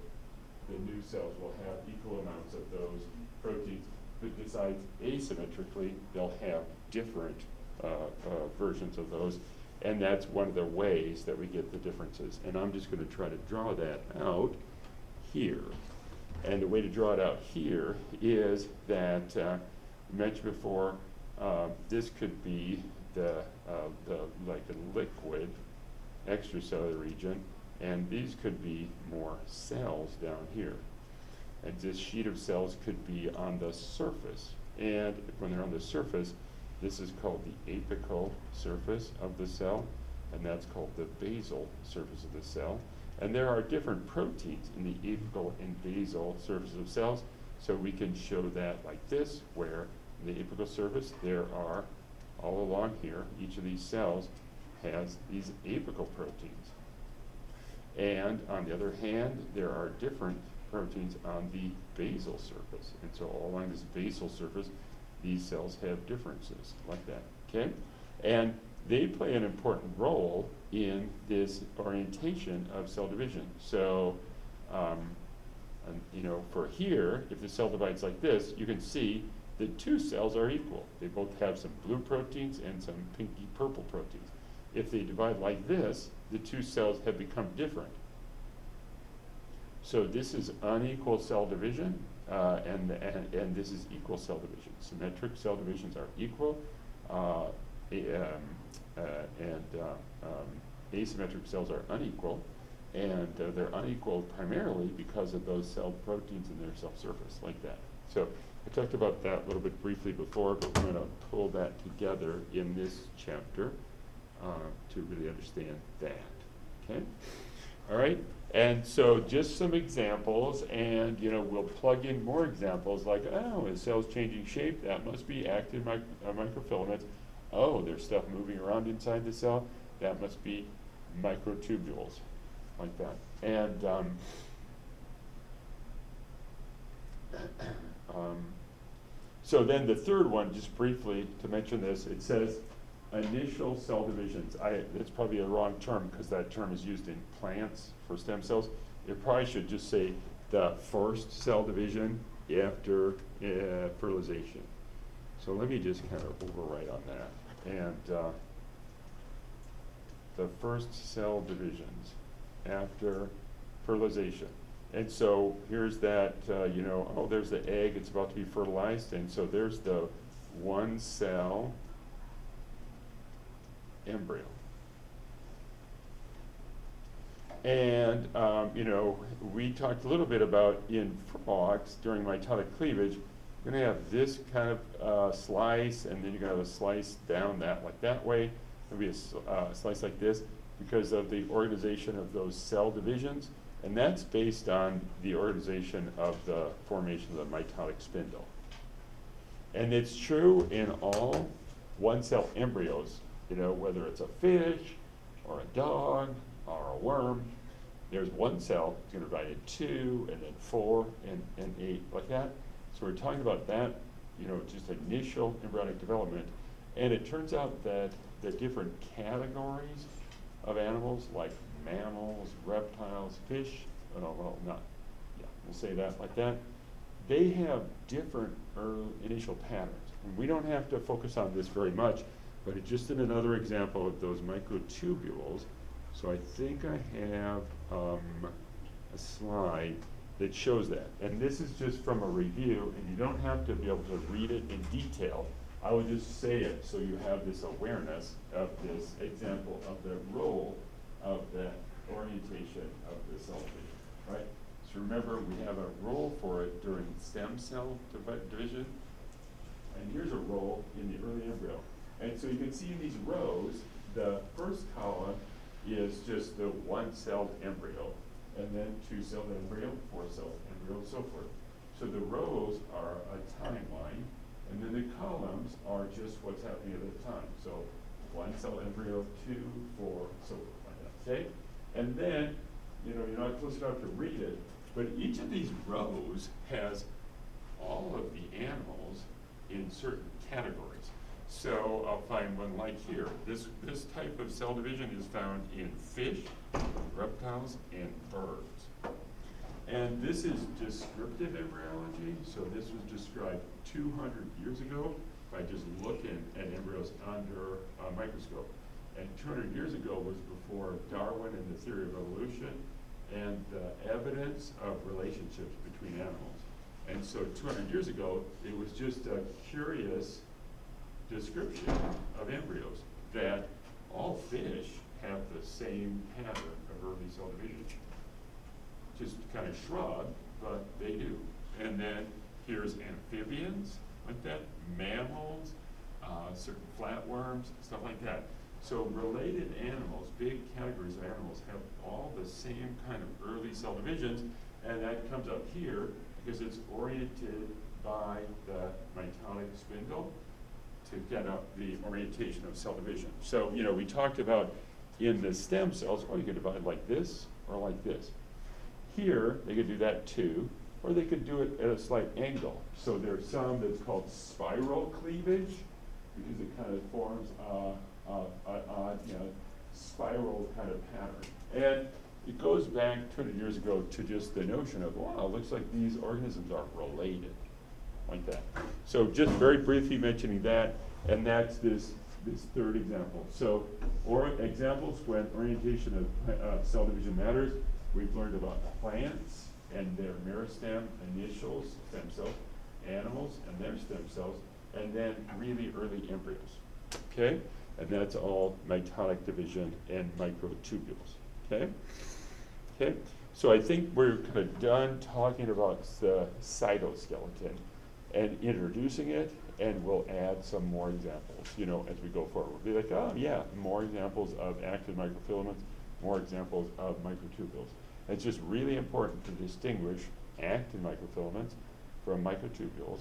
the new cells will have equal amounts of those proteins. But besides asymmetrically, they'll have different versions of those. And that's one of the ways that we get the differences. And I'm just going to try to draw that out here. And the way to draw it out here is that, mentioned before, this could be the like a liquid extracellular region, and these could be more cells down here. And this sheet of cells could be on the surface. And when they're on the surface, this is called the apical surface of the cell, and that's called the basal surface of the cell. And there are different proteins in the apical and basal surfaces of cells, so we can show that like this, where in the apical surface there are, all along here, each of these cells has these apical proteins. And on the other hand, there are different proteins on the basal surface. And so all along this basal surface, these cells have differences like that, okay? And they play an important role in this orientation of cell division. So, you know, for here, if the cell divides like this, you can see the two cells are equal. They both have some blue proteins and some pinky purple proteins. If they divide like this, the two cells have become different. So this is unequal cell division, and this is equal cell division. Symmetric cell divisions are equal, asymmetric cells are unequal, and they're unequal primarily because of those cell proteins in their cell surface, like that. So I talked about that a little bit briefly before, but we're going to pull that together in this chapter to really understand that, okay? All right, and so just some examples, and you know, we'll plug in more examples like, oh, a cell's changing shape, that must be active microfilaments. Oh, there's stuff moving around inside the cell, that must be microtubules, like that. And so then the third one, just briefly to mention this, it says initial cell divisions. It's probably a wrong term because that term is used in plants for stem cells. It probably should just say the first cell division after fertilization. So let me just kind of overwrite on that. And the first cell divisions after fertilization. And so here's that, you know, oh, there's the egg, it's about to be fertilized, and so there's the one cell embryo. And, you know, we talked a little bit about in frogs during mitotic cleavage, you're going to have this kind of slice, and then you're going to have a slice down that, like that way. There'll be a slice like this because of the organization of those cell divisions. And that's based on the organization of the formation of the mitotic spindle. And it's true in all one-cell embryos, you know, whether it's a fish or a dog or a worm, there's one cell, it's going to divide into 2 and then 4 and 8, like that. So we're talking about that, you know, just initial embryonic development. And it turns out that the different categories of animals, like mammals, reptiles, fish, well, not, yeah, we'll say that like that, they have different initial patterns. And we don't have to focus on this very much, but it's just in another example of those microtubules. So I think I have a slide that shows that. And this is just from a review, and you don't have to be able to read it in detail. I will just say it so you have this awareness of this example of the role of the orientation of the cell division, right? So remember, we have a role for it during stem cell division, and here's a roll in the early embryo. And so you can see in these rows, the first column is just the one-celled embryo, and then two-celled embryo, four-celled embryo, and so forth. So the rows are a timeline, and then the columns are just what's happening at the time. So one-celled embryo, 2, 4, so forth like that, okay? And then, you know, you're not close enough to read it, but each of these rows has all of the animals in certain categories. So I'll find one like here. This type of cell division is found in fish, reptiles, and birds. And this is descriptive embryology. So this was described 200 years ago by just looking at embryos under a microscope. And 200 years ago was before Darwin and the theory of evolution and the evidence of relationships between animals. And so 200 years ago, it was just a curious description of embryos that all fish have the same pattern of early cell division. Just kind of shrug, but they do. And then here's amphibians like that, mammals, certain flatworms, stuff like that. So related animals, big categories of animals, have all the same kind of early cell divisions, and that comes up here because it's oriented by the mitotic spindle to get up the orientation of cell division. So, you know, we talked about in the stem cells, oh, you could divide like this or like this. Here, they could do that too, or they could do it at a slight angle. So there's some that's called spiral cleavage, because it kind of forms you know, spiral kind of pattern. And it goes back 200 years ago to just the notion of, wow, it looks like these organisms are related, like that. So just very briefly mentioning that, and that's this third example. So, or examples when orientation of cell division matters, we've learned about plants and their meristem initials, stem cells, animals and their stem cells, and then really early embryos, okay? And that's all mitotic division and microtubules, okay? Okay, so I think we're kind of done talking about the cytoskeleton and introducing it, and we'll add some more examples, you know, as we go forward. We'll be like, oh yeah, more examples of active microfilaments, more examples of microtubules. It's just really important to distinguish active microfilaments from microtubules,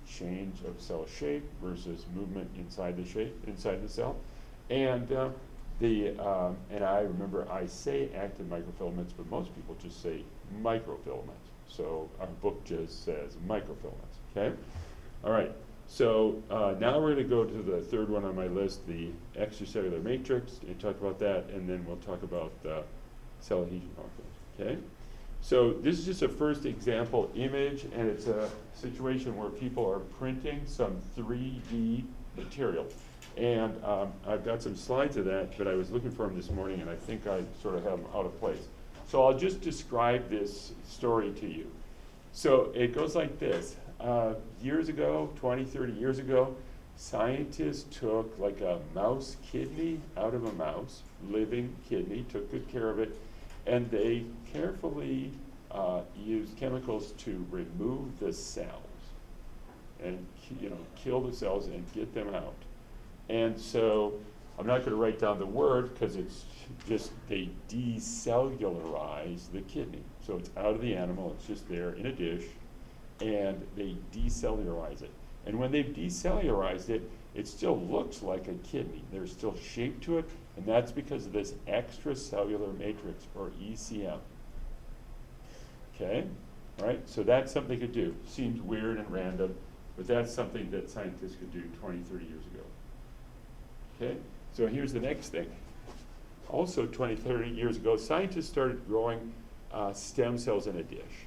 change of cell shape versus movement inside the cell, and and I remember I say active microfilaments, but most people just say microfilaments. So our book just says microfilaments, okay? All right, so now we're gonna go to the third one on my list, the extracellular matrix, and talk about that, and then we'll talk about cell adhesion molecules, okay? So this is just a first example image, and it's a situation where people are printing some 3D material. And I've got some slides of that, but I was looking for them this morning, and I think I sort of have them out of place. So I'll just describe this story to you. So it goes like this. Years ago, 20, 30 years ago, scientists took like a mouse kidney out of a mouse, living kidney, took good care of it, and they carefully used chemicals to remove the cells and kill the cells and get them out. And so I'm not going to write down the word because it's just they decellularize the kidney. So it's out of the animal, it's just there in a dish, and they decellularize it. And when they've decellularized it, it still looks like a kidney. There's still shape to it, and that's because of this extracellular matrix, or ECM. Okay, all right, so that's something they could do. Seems weird and random, but that's something that scientists could do 20, 30 years ago. Okay, so here's the next thing. Also 20, 30 years ago, scientists started growing stem cells in a dish.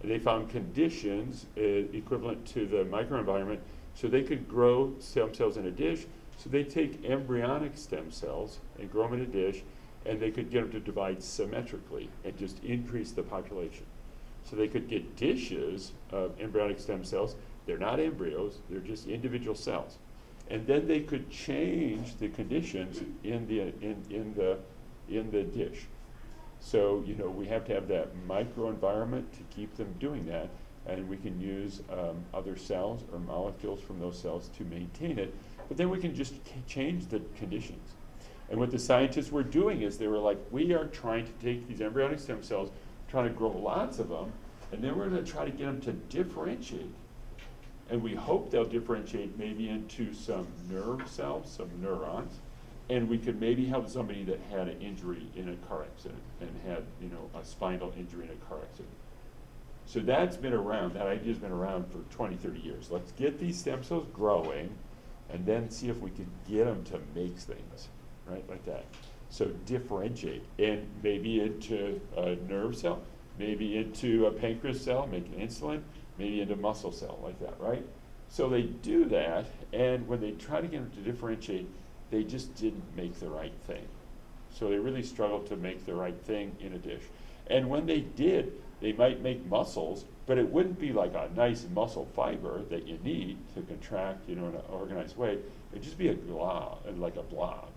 And they found conditions equivalent to the microenvironment, so they could grow stem cells in a dish. So they take embryonic stem cells and grow them in a dish, and they could get them to divide symmetrically and just increase the population. So they could get dishes of embryonic stem cells. They're not embryos, they're just individual cells. And then they could change the conditions in the dish. So, we have to have that microenvironment to keep them doing that. and we can use other cells or molecules from those cells to maintain it, but then we can just change the conditions. And what the scientists were doing is they were like, we are trying to take these embryonic stem cells, trying to grow lots of them, and then we're going to try to get them to differentiate. And we hope they'll differentiate maybe into some nerve cells, some neurons, and we could maybe help somebody that had an injury in a car accident and had, you know, a spinal injury in a car accident. So that's been around, that idea's been around for 20, 30 years. Let's get these stem cells growing and then see if we can get them to make things, right, like that. So differentiate, and maybe into a nerve cell, maybe into a pancreas cell, making insulin, maybe into a muscle cell, like that, right? So they do that, and when they try to get them to differentiate, they just didn't make the right thing. So they really struggled to make the right thing in a dish. And when they did, they might make muscles, but it wouldn't be like a nice muscle fiber that you need to contract, you know, in an organized way. It'd just be a glob, like a blob.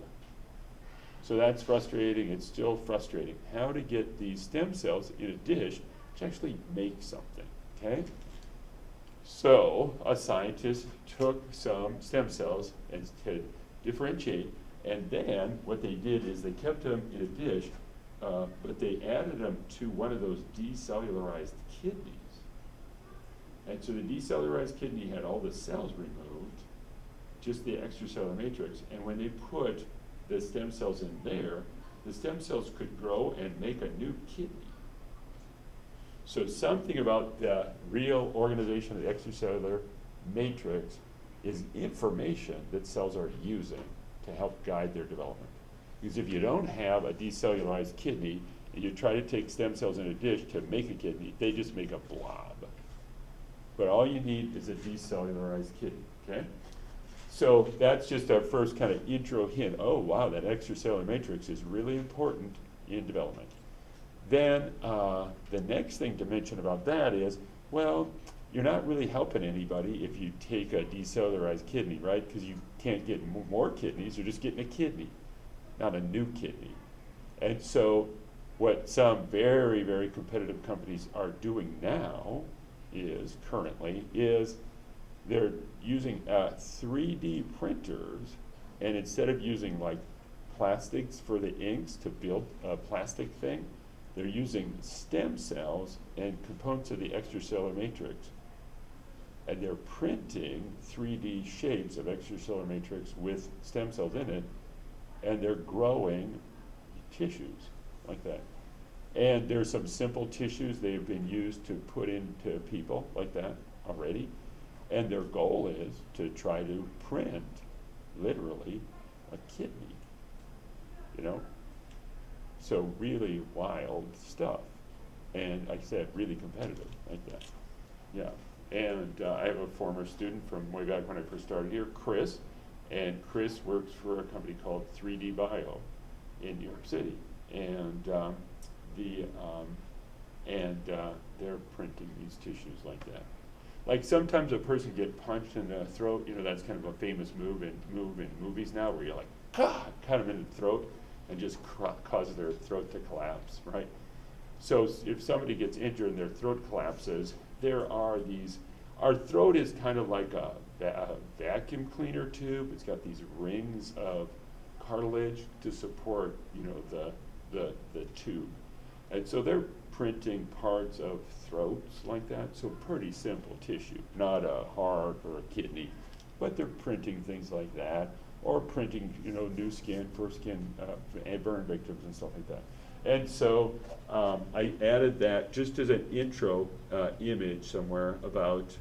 So that's frustrating. It's still frustrating. How to get these stem cells in a dish to actually make something, okay? So a scientist took some stem cells and to differentiate, and then what they did is they kept them in a dish, but they added them to one of those decellularized kidneys. And so the decellularized kidney had all the cells removed, just the extracellular matrix, and when they put the stem cells in there, the stem cells could grow and make a new kidney. So something about the real organization of the extracellular matrix is information that cells are using to help guide their development. Because if you don't have a decellularized kidney and you try to take stem cells in a dish to make a kidney, they just make a blob. But all you need is a decellularized kidney, okay? So that's just our first kind of intro hint. Oh, wow, that extracellular matrix is really important in development. Then the next thing to mention about that is, well, you're not really helping anybody if you take a decellularized kidney, right? Because you can't get more kidneys, you're just getting a kidney, not a new kidney. And so what some very, very competitive companies are doing now currently is they're using 3D printers, and instead of using like plastics for the inks to build a plastic thing, they're using stem cells and components of the extracellular matrix. And they're printing 3D shapes of extracellular matrix with stem cells in it, and they're growing tissues like that. And there's some simple tissues they have been used to put into people like that already. And their goal is to try to print, literally, a kidney, you know? So really wild stuff. And like I said, really competitive like that. Yeah. And I have a former student from way back when I first started here, Chris. And Chris works for a company called 3D BIO in New York City. And they're printing these tissues like that. Like sometimes a person get punched in the throat, you know, that's kind of a famous move in movies now, where you're like, cut them in the throat and just causes their throat to collapse, right? So if somebody gets injured and their throat collapses, there are these, our throat is kind of like a vacuum cleaner tube. It's got these rings of cartilage to support, you know, the tube. And so they're printing parts of throats like that, so pretty simple tissue, not a heart or a kidney, but they're printing things like that, or printing, you know, new skin for skin burn victims and stuff like that. And so I added that just as an intro image somewhere about,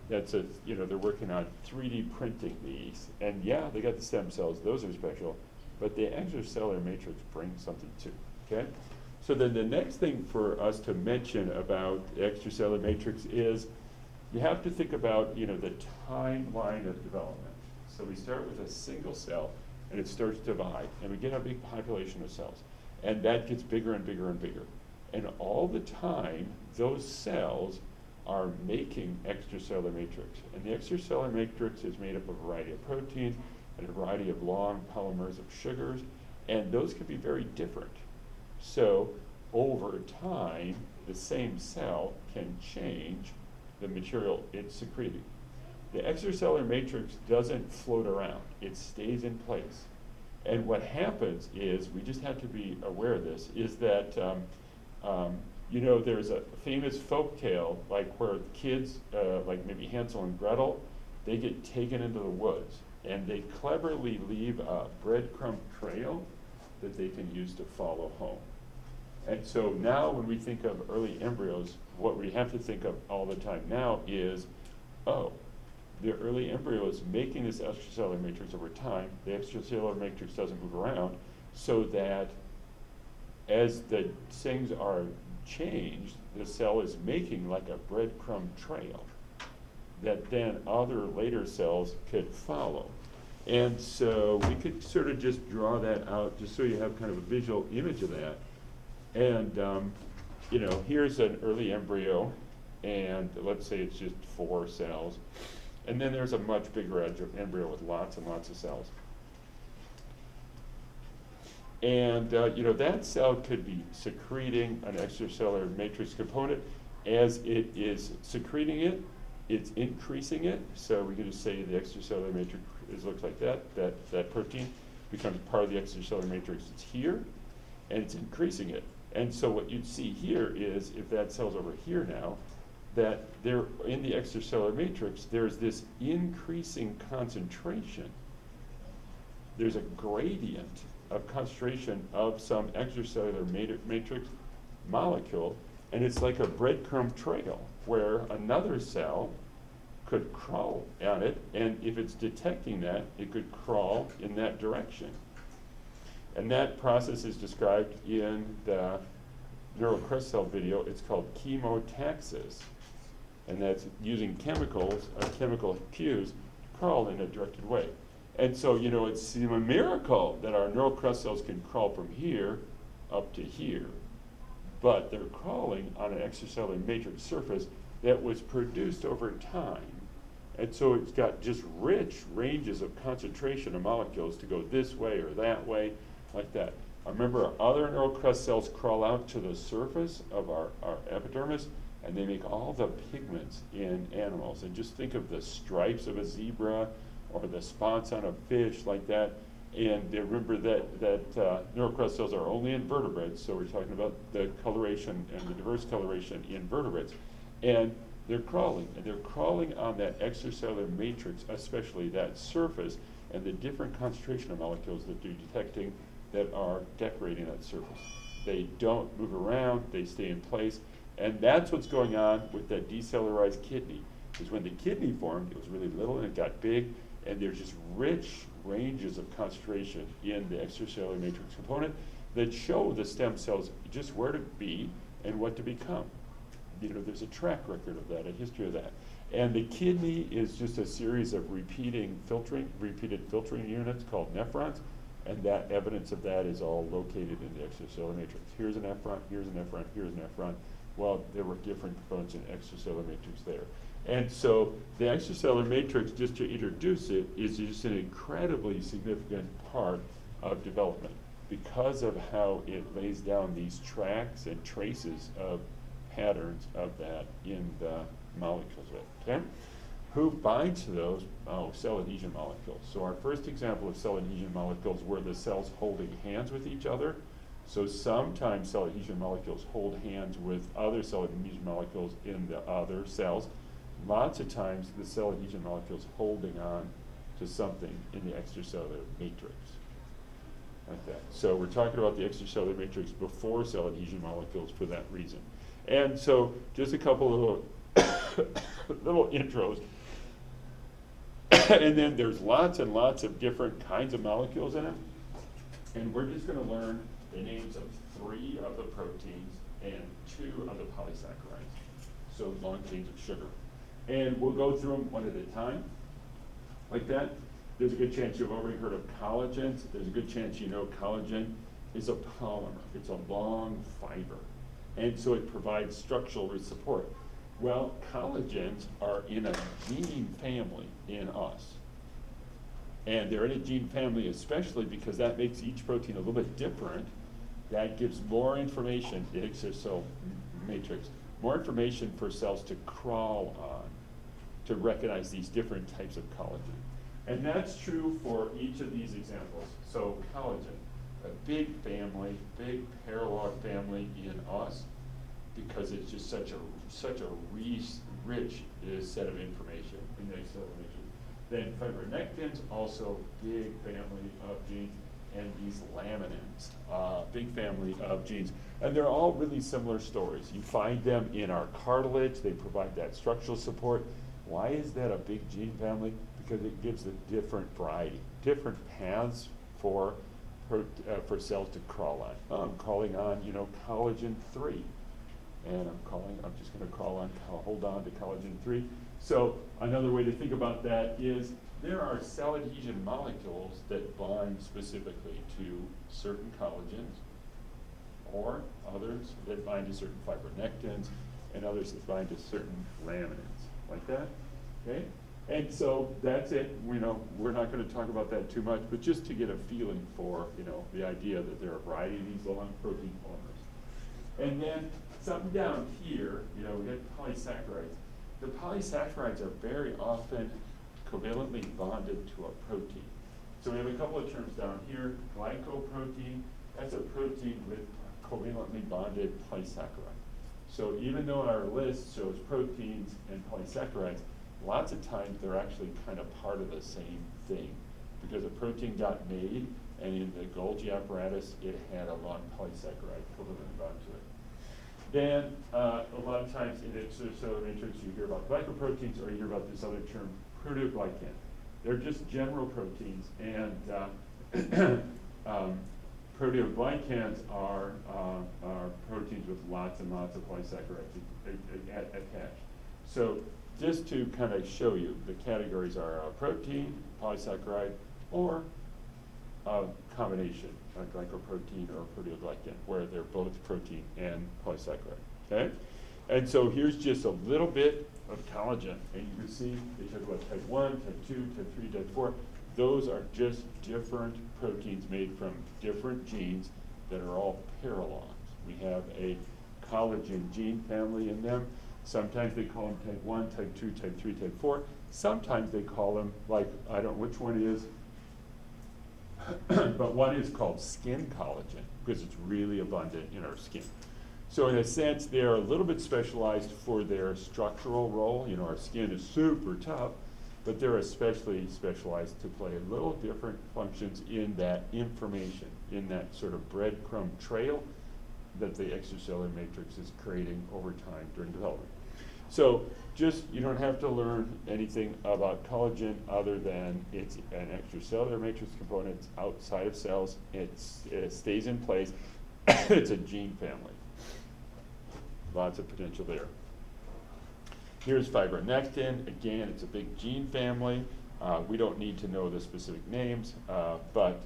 that's a, you know, they're working on 3D printing these, and yeah, they got the stem cells, those are special, but the extracellular matrix brings something too, okay? So then the next thing for us to mention about the extracellular matrix is you have to think about, you know, the timeline of development. So we start with a single cell, and it starts to divide, and we get a big population of cells, and that gets bigger and bigger and bigger. And all the time, those cells are making extracellular matrix. And the extracellular matrix is made up of a variety of proteins and a variety of long polymers of sugars, and those can be very different. So over time, the same cell can change the material it's secreting. The extracellular matrix doesn't float around, it stays in place. And what happens is, we just have to be aware of this, is that, you know, there's a famous folk tale, like where kids, like maybe Hansel and Gretel, they get taken into the woods, and they cleverly leave a breadcrumb trail that they can use to follow home. And so now when we think of early embryos, what we have to think of all the time now is, oh, the early embryo is making this extracellular matrix over time. The extracellular matrix doesn't move around, so that as the things are changed, the cell is making like a breadcrumb trail that then other later cells could follow. And so we could sort of just draw that out just so you have kind of a visual image of that. And you know, here's an early embryo, and let's say it's just 4 cells. And then there's a much bigger embryo with lots and lots of cells. And you know, that cell could be secreting an extracellular matrix component. As it is secreting it, it's increasing it. So we can just say the extracellular matrix looks like that. That protein becomes part of the extracellular matrix. It's here, and it's increasing it. And so what you'd see here is, if that cell's over here now, that there in the extracellular matrix, there's this increasing concentration. There's a gradient of concentration of some extracellular matrix molecule, and it's like a breadcrumb trail where another cell could crawl on it, and if it's detecting that, it could crawl in that direction. And that process is described in the neural crest cell video. It's called chemotaxis. And that's using chemicals, chemical cues, to crawl in a directed way. And so, you know, it's a miracle that our neural crest cells can crawl from here up to here. But they're crawling on an extracellular matrix surface that was produced over time. And so it's got just rich ranges of concentration of molecules to go this way or that way, like that. Remember, other neural crest cells crawl out to the surface of our epidermis, and they make all the pigments in animals. And just think of the stripes of a zebra or the spots on a fish, like that. And they remember that neural crest cells are only in vertebrates, so we're talking about the coloration and the diverse coloration in vertebrates. And they're crawling on that extracellular matrix, especially that surface, and the different concentration of molecules that they're detecting that are decorating that surface. They don't move around, they stay in place. And that's what's going on with that decellularized kidney. Because when the kidney formed, it was really little and it got big, and there's just rich ranges of concentration in the extracellular matrix component that show the stem cells just where to be and what to become. You know, there's a track record of that, a history of that. And the kidney is just a series of repeated filtering units called nephrons, and that evidence of that is all located in the extracellular matrix. Here's a nephron, here's a nephron, here's a nephron. Well, there were different components in extracellular matrix there. And so the extracellular matrix, just to introduce it, is just an incredibly significant part of development because of how it lays down these tracks and traces of patterns of that in the molecules of it, okay? Who binds to those? Oh, cell adhesion molecules. So our first example of cell adhesion molecules were the cells holding hands with each other. So sometimes cell adhesion molecules hold hands with other cell adhesion molecules in the other cells. Lots of times the cell adhesion molecules holding on to something in the extracellular matrix, like that. So we're talking about the extracellular matrix before cell adhesion molecules for that reason. And so just a couple of little intros. And then there's lots and lots of different kinds of molecules in it. And we're just going to learn the names of 3 of the proteins and 2 of the polysaccharides, so long chains of sugar. And we'll go through them one at a time, like that. There's a good chance you've already heard of collagens. There's a good chance you know collagen is a polymer. It's a long fiber. And so it provides structural support. Well, collagens are in a gene family in us. And they're in a gene family especially because that makes each protein a little bit different. that gives more information, the exosome matrix, more information for cells to crawl on, to recognize these different types of collagen. And that's true for each of these examples. So collagen, a big family, big paralog family in us, because it's just such a rich set of information in the exosome matrix. Then fibronectins, also big family of genes, and these laminins, big family of genes. And they're all really similar stories. You find them in our cartilage, they provide that structural support. Why is that a big gene family? Because it gives a different variety, different paths for cells to crawl on. I'm calling on, collagen 3. And I'm just gonna hold on to collagen 3. So another way to think about that is there are cell adhesion molecules that bind specifically to certain collagens, or others that bind to certain fibronectins, and others that bind to certain laminins, like that, okay? And so that's it. We're not going to talk about that too much, but just to get a feeling for, the idea that there are a variety of these long protein polymers. And then something down here, we get polysaccharides. The polysaccharides are very often covalently bonded to a protein. So we have a couple of terms down here. Glycoprotein, that's a protein with covalently bonded polysaccharide. So even though our list shows proteins and polysaccharides, lots of times they're actually kind of part of the same thing, because a protein got made, and in the Golgi apparatus, it had a long polysaccharide covalently bound to it. Then a lot of times in the extracellular matrix, you hear about glycoproteins, or you hear about this other term, proteoglycan. They're just general proteins, and proteoglycans are proteins with lots and lots of polysaccharides attached. So just to kind of show you, the categories are a protein, polysaccharide, or a combination, a glycoprotein or proteoglycan, where they're both protein and polysaccharide, okay? And so here's just a little bit of collagen, and you can see they talk about type 1, type 2, type 3, type 4. Those are just different proteins made from different genes that are all paralogs. We have a collagen gene family in them. Sometimes they call them type 1, type 2, type 3, type 4. Sometimes they call them, like, I don't know which one it is, but one is called skin collagen, because it's really abundant in our skin. So in a sense, they're a little bit specialized for their structural role. Our skin is super tough, but they're especially specialized to play a little different functions in that information, in that sort of breadcrumb trail that the extracellular matrix is creating over time during development. So you don't have to learn anything about collagen other than it's an extracellular matrix component. It's outside of cells. It stays in place. It's a gene family. Lots of potential there. Here's fibronectin. Again, it's a big gene family. We don't need to know the specific names, but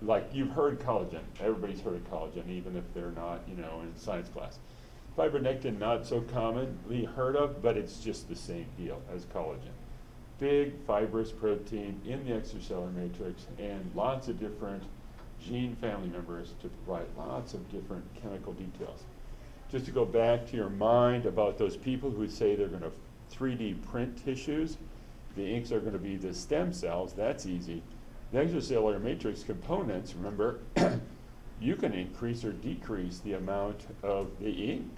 like you've heard collagen. Everybody's heard of collagen, even if they're not, in science class. Fibronectin, not so commonly heard of, but it's just the same deal as collagen. Big fibrous protein in the extracellular matrix, and lots of different gene family members to provide lots of different chemical details. Just to go back to your mind about those people who say they're going to 3D print tissues, the inks are going to be the stem cells. That's easy. The extracellular matrix components, remember, you can increase or decrease the amount of the ink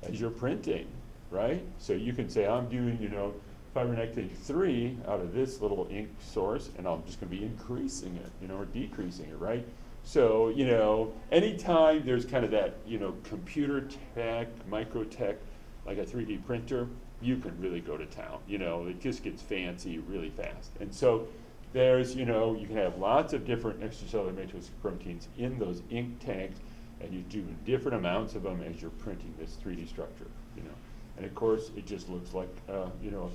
as you're printing, right? So you can say, I'm doing, fibronectin 3 out of this little ink source, and I'm just going to be increasing it, or decreasing it, right? So, anytime there's kind of that, computer tech, micro tech, like a 3D printer, you can really go to town. It just gets fancy really fast. And so there's, you can have lots of different extracellular matrix proteins in those ink tanks, and you do different amounts of them as you're printing this 3D structure, And of course, it just looks like, kind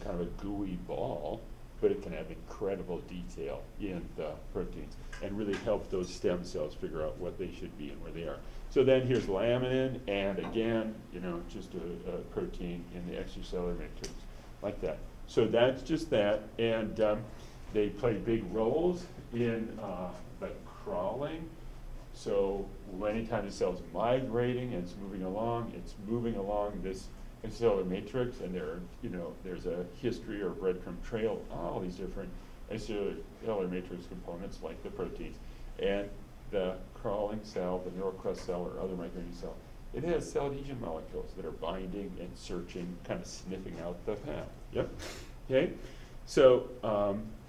of a gooey ball, but it can have incredible detail in the proteins and really help those stem cells figure out what they should be and where they are. So then here's laminin, and again, just a protein in the extracellular matrix, like that. So that's just that, and they play big roles in the crawling. So anytime the cell's migrating and it's moving along this extracellular matrix, and there's a history or breadcrumb trail, all these different extracellular matrix components like the proteins, and the crawling cell, the neural crest cell, or other migrating cell. It has cell adhesion molecules that are binding and searching, kind of sniffing out the path. Yep. Okay. So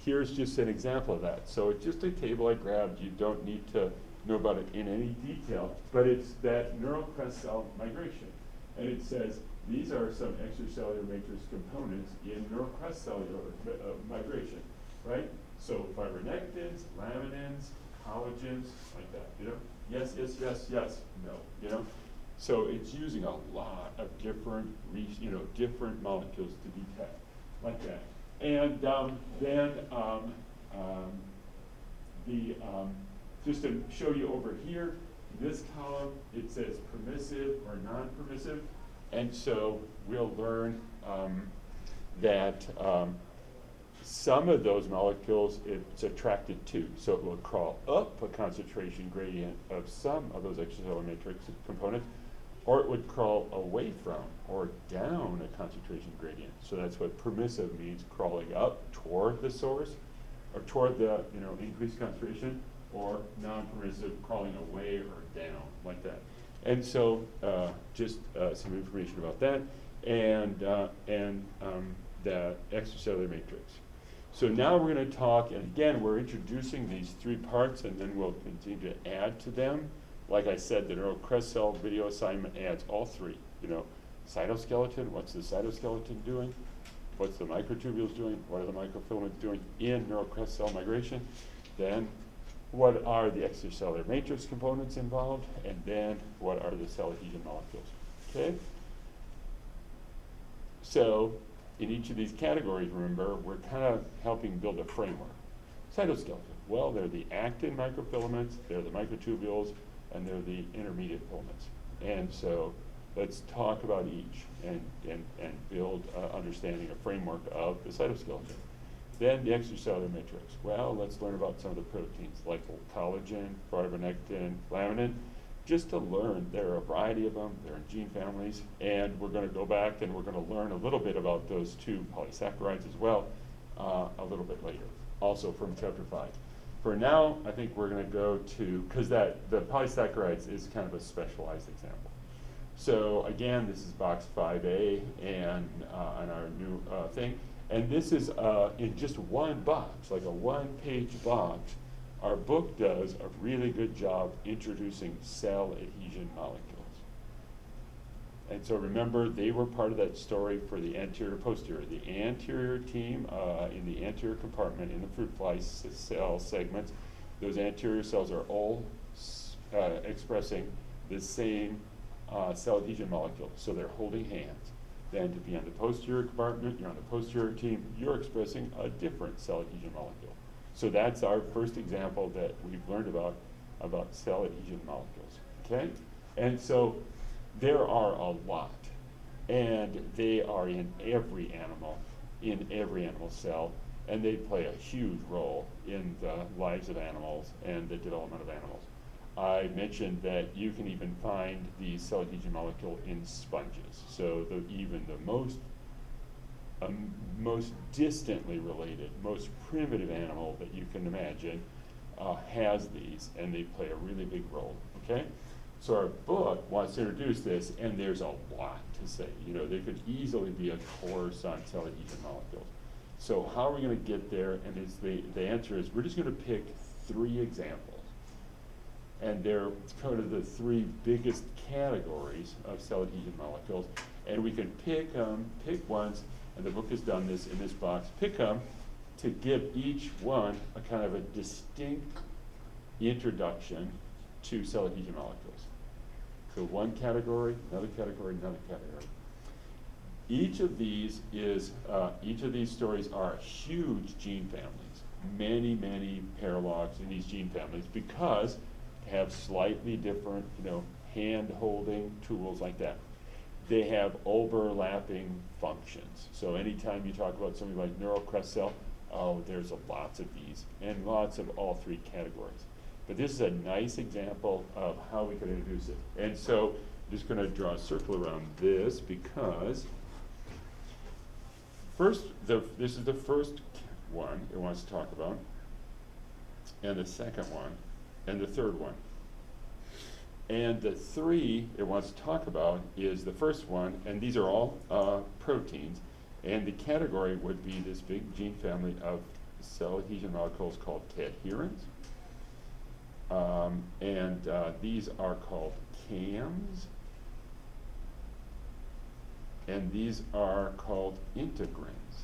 here's just an example of that. So it's just a table I grabbed. You don't need to know about it in any detail, but it's that neural crest cell migration. And it says these are some extracellular matrix components in neural crest cellular migration, right? So fibronectins, laminins, collagens, like that, Yes, yes, yes, yes, no, So it's using a lot of different, different molecules to detect, like that. And then just to show you over here, this column, it says permissive or non-permissive. And so we'll learn that some of those molecules it's attracted to. So it will crawl up a concentration gradient of some of those extracellular matrix components, or it would crawl away from or down a concentration gradient. So that's what permissive means, crawling up toward the source or toward the increased concentration, or non-permissive, crawling away or down, like that. And so just some information about that, and the extracellular matrix. So now we're going to talk, and again, we're introducing these three parts, and then we'll continue to add to them. Like I said, the neural crest cell video assignment adds all three. Cytoskeleton, what's the cytoskeleton doing? What's the microtubules doing? What are the microfilaments doing in neural crest cell migration? Then what are the extracellular matrix components involved? And then what are the cell adhesion molecules? Okay? So in each of these categories, remember, we're kind of helping build a framework. Cytoskeleton, well, they're the actin microfilaments, they're the microtubules, and they're the intermediate filaments. And so let's talk about each and build understanding, a framework of the cytoskeleton. Then the extracellular matrix. Well, let's learn about some of the proteins like collagen, fibronectin, laminin, just to learn. There are a variety of them. They're in gene families. And we're going to go back and we're going to learn a little bit about those two polysaccharides as well a little bit later, also from chapter 5. For now, I think we're going to go to, because the polysaccharides is kind of a specialized example. So again, this is box 5A and on our new thing. And this is in just one box, like a one-page box. Our book does a really good job introducing cell adhesion molecules. And so remember, they were part of that story for the anterior-posterior. The anterior team in the anterior compartment in the fruit fly cell segments, those anterior cells are all expressing the same cell adhesion molecule. So they're holding hands. Then to be on the posterior compartment, you're on the posterior team, you're expressing a different cell adhesion molecule. So that's our first example that we've learned about cell adhesion molecules, okay? And so there are a lot, and they are in every animal cell, and they play a huge role in the lives of animals and the development of animals. I mentioned that you can even find the cell adhesion molecule in sponges. So even the most distantly related, most primitive animal that you can imagine has these, and they play a really big role, okay? So our book wants to introduce this, and there's a lot to say. There could easily be a course on cell adhesion molecules. So how are we going to get there? And the answer is we're just going to pick 3 examples. And they're kind of the 3 biggest categories of cell adhesion molecules. And we can pick ones, and the book has done this in this box, pick them to give each one a kind of a distinct introduction to cell adhesion molecules. So one category, another category, another category. Each of these stories are huge gene families. Many, many paralogs in these gene families because have slightly different, hand-holding tools like that. They have overlapping functions. So anytime you talk about something like neural crest cell, there's lots of these, and lots of all 3 categories. But this is a nice example of how we can introduce it. And so I'm just going to draw a circle around this because this is the first one it wants to talk about, and the second one, and the third one. And the three it wants to talk about is the first one, and these are all proteins, and the category would be this big gene family of cell adhesion molecules called cadherins. These are called CAMs, and these are called integrins.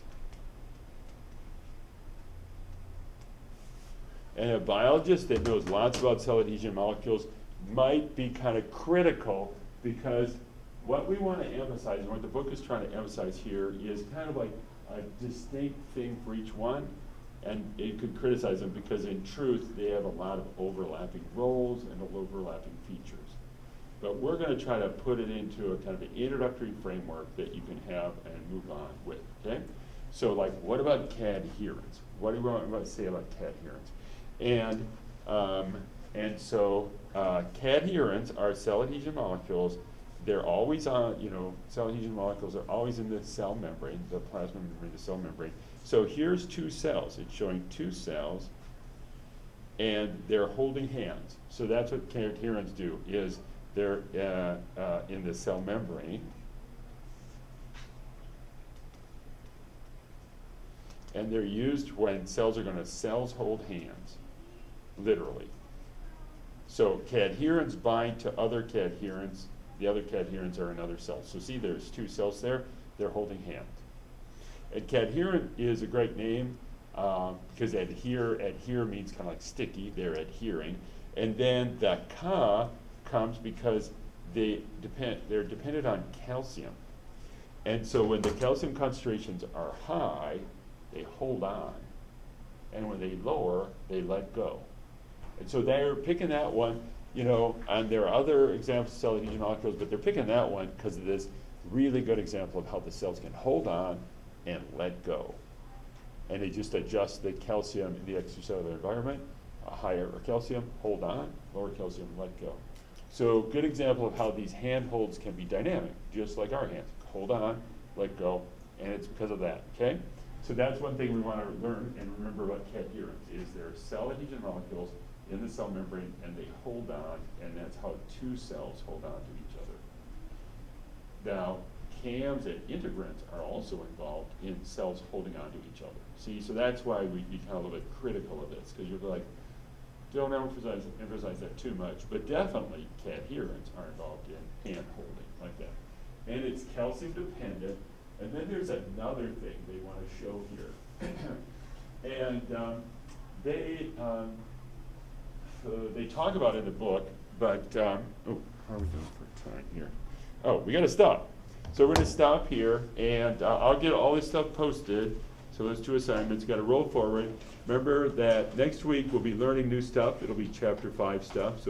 And a biologist that knows lots about cell adhesion molecules might be kind of critical, because what we want to emphasize, and what the book is trying to emphasize here, is kind of like a distinct thing for each one. And it could criticize them because in truth they have a lot of overlapping roles and overlapping features. But we're going to try to put it into a kind of an introductory framework that you can have and move on with, okay? So like, what about cadherins? What do we want to say about cadherins? And so cadherins are cell adhesion molecules. They're always on, cell adhesion molecules are always in the cell membrane, the plasma membrane, the cell membrane. So here's two cells. It's showing two cells, and they're holding hands. So that's what cadherins do, is they're in the cell membrane. And they're used when cells are going to hold hands, literally. So cadherins bind to other cadherins. The other cadherins are in other cells. So see, there's two cells there. They're holding hands. And cadherin is a great name because adhere means kind of like sticky. They're adhering. And then the Ka comes because they're dependent on calcium. And so when the calcium concentrations are high, they hold on. And when they lower, they let go. And so they're picking that one, and there are other examples of cell adhesion molecules, but they're picking that one because of this really good example of how the cells can hold on and let go. And they just adjust the calcium in the extracellular environment. Higher calcium, hold on; lower calcium, let go. So good example of how these handholds can be dynamic, just like our hands. Hold on, let go, and it's because of that, okay? So that's one thing we want to learn and remember about cadherins, is they're cell adhesion molecules in the cell membrane, and they hold on, and that's how two cells hold on to each other. Now, CAMs and integrins are also involved in cells holding on to each other. See, so that's why we become a little bit critical of this, because you're like, don't emphasize that too much, but definitely cadherins are involved in hand holding, like that. And it's calcium dependent, and then there's another thing they want to show here. And they talk about it in the book, but, how are we doing for time here? Oh, we got to stop. So we're going to stop here, and I'll get all this stuff posted. So those two assignments, got to roll forward. Remember that next week we'll be learning new stuff. It'll be chapter 5 stuff. So